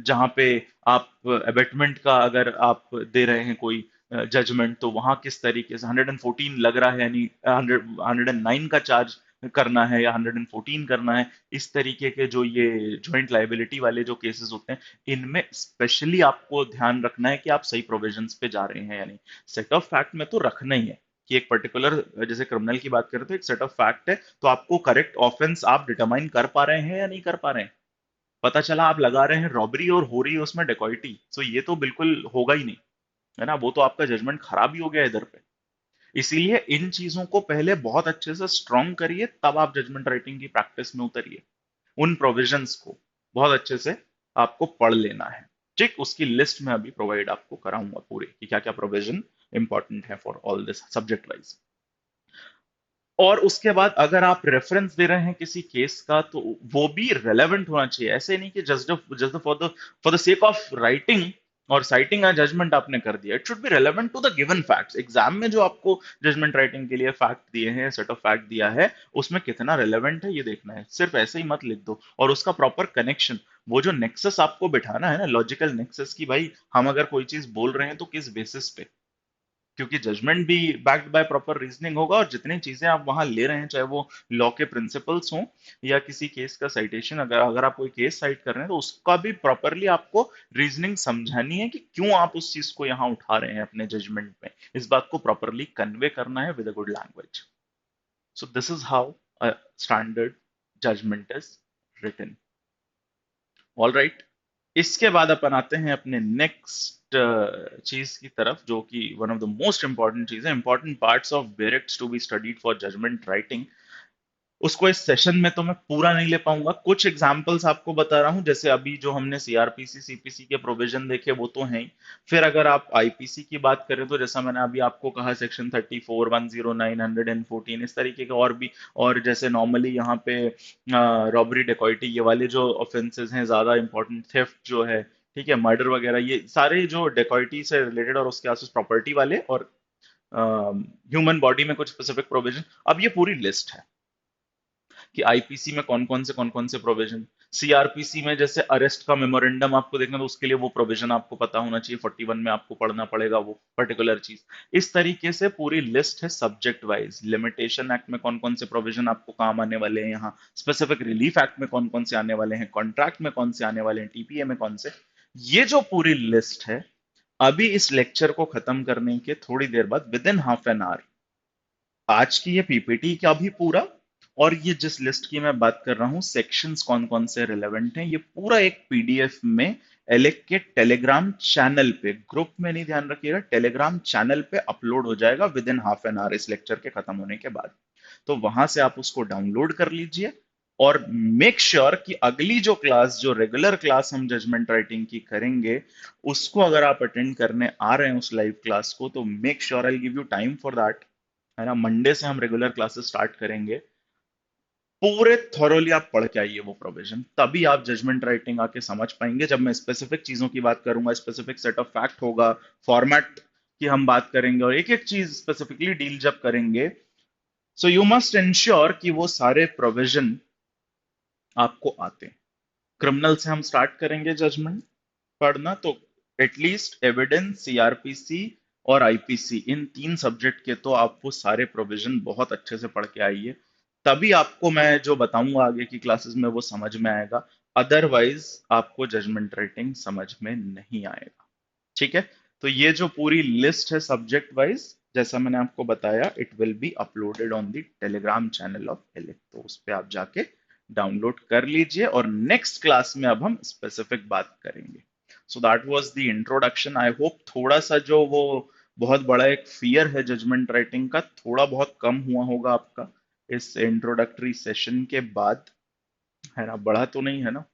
जहाँ पे आप अबेटमेंट का अगर आप दे रहे हैं कोई जजमेंट, तो वहां किस तरीके से 114 लग रहा है, यानी 109 का चार्ज करना है या 114 करना है। इस तरीके के जो ये जॉइंट लाइबिलिटी वाले जो केसेस होते हैं, इनमें स्पेशली आपको ध्यान रखना है कि आप सही प्रोविजंस पे जा रहे हैं, यानी सेट ऑफ फैक्ट में तो रखना ही है कि एक पर्टिकुलर, जैसे क्रिमिनल की बात करें तो एक सेट ऑफ फैक्ट है, तो आपको करेक्ट ऑफेंस आप डिटरमाइन कर पा रहे हैं या नहीं कर पा रहे हैं। पता चला आप लगा रहे हैं रॉबरी और हो रही है उसमें डेकॉइटी, तो ये तो बिल्कुल होगा ही नहीं, है ना, वो तो आपका जजमेंट खराब ही हो गया इधर पे। इसीलिए इन चीजों को पहले बहुत अच्छे से स्ट्रॉन्ग करिए, तब आप जजमेंट राइटिंग की प्रैक्टिस में उतरिए। उन प्रोविजंस को बहुत अच्छे से आपको पढ़ लेना है। ठीक, उसकी लिस्ट में अभी प्रोवाइड आपको कराऊंगा पूरी कि क्या क्या प्रोविजन इंपॉर्टेंट है for all this subject wise. और उसके बाद अगर आप रेफरेंस दे रहे हैं किसी केस का, तो वो भी रेलेवेंट होना चाहिए। ऐसे नहीं कि just for the sake of writing और साइटिंग अ जजमेंट आपने कर दिया। It should be relevant to the given facts. Exam में जो आपको जजमेंट राइटिंग के लिए फैक्ट दिए हैं, सेट ऑफ फैक्ट दिया है, उसमें कितना रेलेवेंट है ये देखना है। सिर्फ ऐसे ही मत लिख दो, और उसका प्रॉपर कनेक्शन, वो जो नेक्सस आपको बिठाना है ना, लॉजिकल नेक्सस, की भाई हम अगर कोई चीज बोल रहे हैं तो किस बेसिस पे, क्योंकि जजमेंट भी बैक्ड बाय प्रॉपर रीजनिंग होगा। और जितनी चीजें आप वहां ले रहे हैं, चाहे वो लॉ के प्रिंसिपल्स हों या किसी केस का साइटेशन, अगर अगर आप कोई केस साइट कर रहे हैं, तो उसका भी प्रॉपरली आपको रीजनिंग समझानी है कि क्यों आप उस चीज को यहाँ उठा रहे हैं अपने जजमेंट में। इस बात को प्रॉपरली कन्वे करना है with a good language. So this is how a standard judgment is written. All right, इसके बाद अपन आते हैं अपने नेक्स्ट चीज की तरफ, जो कि one of the most important चीज है, important parts of bare acts to be studied for judgment writing. उसको इस सेशन में तो मैं पूरा नहीं ले पाऊंगा, कुछ एग्जांपल्स आपको बता रहा हूं। जैसे अभी जो हमने सीआरपीसी सीपीसी के प्रोविजन देखे, वो तो हैं ही। फिर अगर आप आईपीसी की बात करें, तो जैसा मैंने अभी आपको कहा, सेक्शन 34, 109, 114, इस तरीके के और भी। और जैसे नॉर्मली यहाँ पे रॉबरी डेकॉइटी, ये वाले जो ऑफेंसेस हैं ज्यादा इंपॉर्टेंट, थेफ्ट जो है, ठीक है, मर्डर वगैरह, ये सारे जो डेकॉइटी से रिलेटेड और उसके आसपास प्रॉपर्टी वाले, और ह्यूमन बॉडी में कुछ स्पेसिफिक प्रोविजन। अब ये पूरी लिस्ट है कि आईपीसी में कौन कौन से प्रोविजन। सीआरपीसी में जैसे अरेस्ट का मेमोरेंडम आपको देखना, तो उसके लिए वो प्रोविजन आपको पता होना चाहिए, 41 में आपको पढ़ना पड़ेगा वो पर्टिकुलर चीज। इस तरीके से पूरी लिस्ट है सब्जेक्ट वाइज। लिमिटेशन एक्ट में कौन कौन से प्रोविजन आपको काम आने वाले हैं, यहाँ स्पेसिफिक रिलीफ एक्ट में कौन कौन से आने वाले हैं, कॉन्ट्रैक्ट में कौन से आने वाले हैं, टीपीए में कौन से। ये जो पूरी लिस्ट है, अभी इस लेक्चर को खत्म करने के थोड़ी देर बाद, with in half an hour, आज की ये पीपीटी का भी पूरा, और ये जिस लिस्ट की मैं बात कर रहा हूँ, सेक्शंस कौन कौन से रिलेवेंट हैं, ये पूरा एक पीडीएफ में एलेक के टेलीग्राम चैनल पे, ग्रुप में नहीं, ध्यान रखिएगा, टेलीग्राम चैनल पे अपलोड हो जाएगा with in half an hour इस लेक्चर के खत्म होने के बाद। तो वहां से आप उसको डाउनलोड कर लीजिए, और मेक श्योर कि अगली जो क्लास, जो रेगुलर क्लास हम जजमेंट राइटिंग की करेंगे, उसको अगर आप अटेंड करने आ रहे हैं उस लाइव क्लास को, तो make sure I give you time for that, है ना। मंडे से हम रेगुलर क्लासेस स्टार्ट करेंगे। पूरे थॉरोली आप पढ़ के आइए वो प्रोविजन, तभी आप जजमेंट राइटिंग आके समझ पाएंगे। जब मैं स्पेसिफिक चीजों की बात करूंगा, स्पेसिफिक सेट ऑफ फैक्ट होगा, फॉर्मेट की हम बात करेंगे, और एक एक चीज स्पेसिफिकली डील जब करेंगे, सो यू मस्ट इंश्योर कि वो सारे प्रोविजन आपको आते हैं। क्रिमिनल से हम स्टार्ट करेंगे जजमेंट पढ़ना, तो एटलीस्ट एविडेंस, सीआरपीसी और आईपीसी, इन तीन सब्जेक्ट के तो आपको सारे प्रोविजन बहुत अच्छे से पढ़ के आइए, तभी आपको मैं जो बताऊंगा आगे की क्लासेस में वो समझ में आएगा। अदरवाइज आपको जजमेंट राइटिंग समझ में नहीं आएगा। ठीक है, तो ये जो पूरी लिस्ट है सब्जेक्ट वाइज, जैसा मैंने आपको बताया, it will be uploaded on the Telegram channel of ALEC, तो उस पे आप जाके डाउनलोड कर लीजिए। और नेक्स्ट क्लास में अब हम स्पेसिफिक बात करेंगे। So that was the introduction. I hope थोड़ा सा जो वो बहुत बड़ा एक फियर है जजमेंट राइटिंग का, थोड़ा बहुत कम हुआ होगा आपका इस इंट्रोडक्टरी सेशन के बाद, है ना। बढ़ा तो नहीं है ना।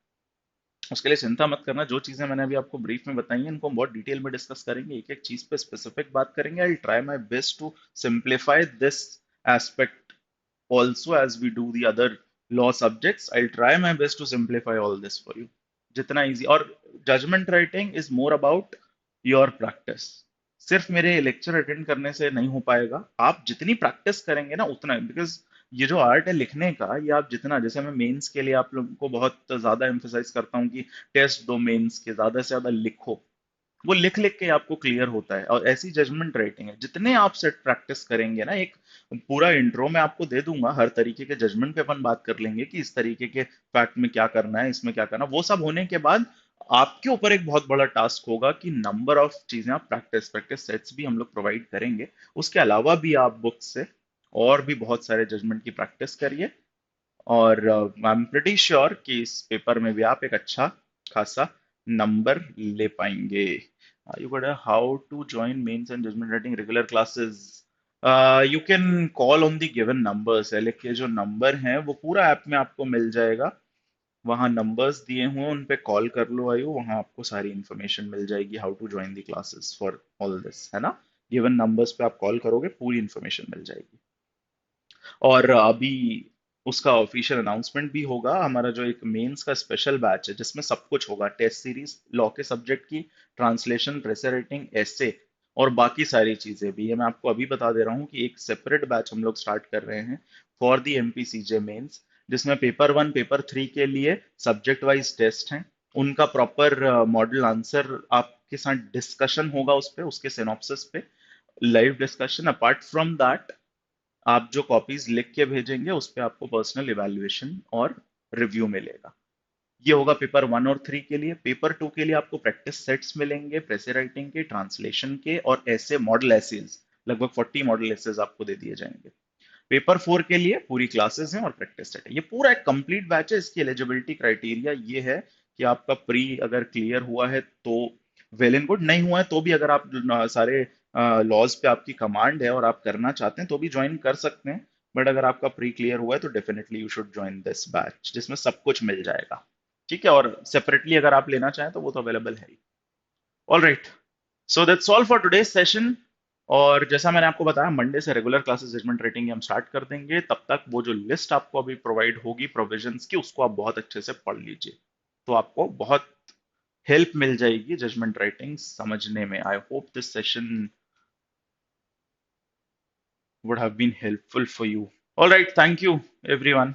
उसके लिए चिंता मत करना, जो चीजें मैंने अभी आपको ब्रीफ में बताई हैं, इनको हम बहुत डिटेल में डिस्कस करेंगे, एक एक चीज पे स्पेसिफिक बात करेंगे। I try my best to simplify this aspect also as we do the other law subjects. I'll try my best to simplify all this for you, जितना easy। और judgment writing is more about your practice। सिर्फ मेरे lecture attend करने से नहीं हो पाएगा, आप जितनी प्रैक्टिस करेंगे ना उतना, बिकॉज ये जो आर्ट है लिखने का, ये आप जितना, जैसे मैं मेंस के लिए आप लोगों को बहुत ज्यादा एम्फेसाइज करता हूँ कि टेस्ट दो मेंस के, ज्यादा से ज्यादा लिखो। वो लिख लिख के आपको क्लियर होता है। और ऐसी जजमेंट राइटिंग है, जितने आप सेट प्रैक्टिस करेंगे ना, एक पूरा इंट्रो में आपको दे दूंगा, हर तरीके के जजमेंट पे अपन बात कर लेंगे कि इस तरीके के फैक्ट में क्या करना है, इसमें क्या करना है। वो सब होने के बाद आपके ऊपर एक बहुत बड़ा टास्क होगा कि नंबर ऑफ चीजें आप प्रैक्टिस प्रैक्टिस सेट्स भी हम लोग प्रोवाइड करेंगे। उसके अलावा भी आप बुक से और भी बहुत सारे जजमेंट की प्रैक्टिस करिए। और आई एम प्रिटी श्योर कि इस पेपर में भी आप एक अच्छा खासा नंबर ले पाएंगे। You got how to join mains and judgment writing regular classes. You can call on the given numbers. ALEC के जो नंबर हैं वो पूरा ऐप में आपको मिल जाएगा। वहाँ नंबर्स दिए हुए हैं, उन पे कॉल कर लो आयु, वहाँ आपको सारी इन्फॉर्मेशन मिल जाएगी, how to join the classes for all this, है ना। गिवन नंबर्स पे आप कॉल करोगे, पूरी इन्फॉर्मेशन मिल जाएगी। और अभी उसका ऑफिशियल अनाउंसमेंट भी होगा। हमारा जो एक मेंस का स्पेशल बैच है जिसमें सब कुछ होगा, टेस्ट सीरीज, लॉ के सब्जेक्ट की, ट्रांसलेशन, प्रेसर राइटिंग, एसे, और बाकी सारी चीजें भी, ये मैं आपको अभी बता दे रहा हूँ कि एक सेपरेट बैच हम लोग स्टार्ट कर रहे हैं फॉर दी एमपीसीजे मेंस, जिसमें पेपर 1 पेपर 3 के लिए सब्जेक्ट वाइज टेस्ट हैं। उनका प्रॉपर मॉडल आंसर आपके साथ डिस्कशन होगा, उस पे, उसके सिनॉप्सिस पे live discussion. Apart from that, आप जो कॉपीज लिख के भेजेंगे उस पे आपको पर्सनल इवैल्यूएशन और रिव्यू मिलेगा। ये होगा पेपर 1 और 3 के लिए। पेपर 2 के लिए आपको प्रैक्टिस सेट्स मिलेंगे, प्रेसे राइटिंग के, ट्रांसलेशन के, और ऐसे मॉडल एसेज, लगभग 40 मॉडल एसेज आपको दे दिए जाएंगे। पेपर 4 के लिए पूरी क्लासेस हैं और प्रैक्टिस सेट है। ये पूरा एक कंप्लीट बैच है। इसकी एलिजिबिलिटी क्राइटेरिया ये है कि आपका प्री अगर क्लियर हुआ है तो वेल एंड गुड, नहीं हुआ है तो भी, अगर आप सारे लॉज पे आपकी कमांड है और आप करना चाहते हैं तो भी ज्वाइन कर सकते हैं। बट अगर आपका प्री क्लियर हुआ है तो definitely you should join this batch, जिसमें सब कुछ मिल जाएगा। ठीक है, और सेपरेटली अगर आप लेना चाहें तो वो तो अवेलेबल है ही। All right, so that's all for today session. और जैसा मैंने आपको बताया, मंडे से रेगुलर क्लासेस जजमेंट रेटिंग हम स्टार्ट कर देंगे। तब तक वो जो लिस्ट आपको अभी प्रोवाइड होगी प्रोविजंस की, उसको आप बहुत अच्छे से पढ़ लीजिए, तो आपको बहुत हेल्प मिल जाएगी जजमेंट राइटिंग समझने में। I hope this session would have been helpful for you. All right, thank you everyone.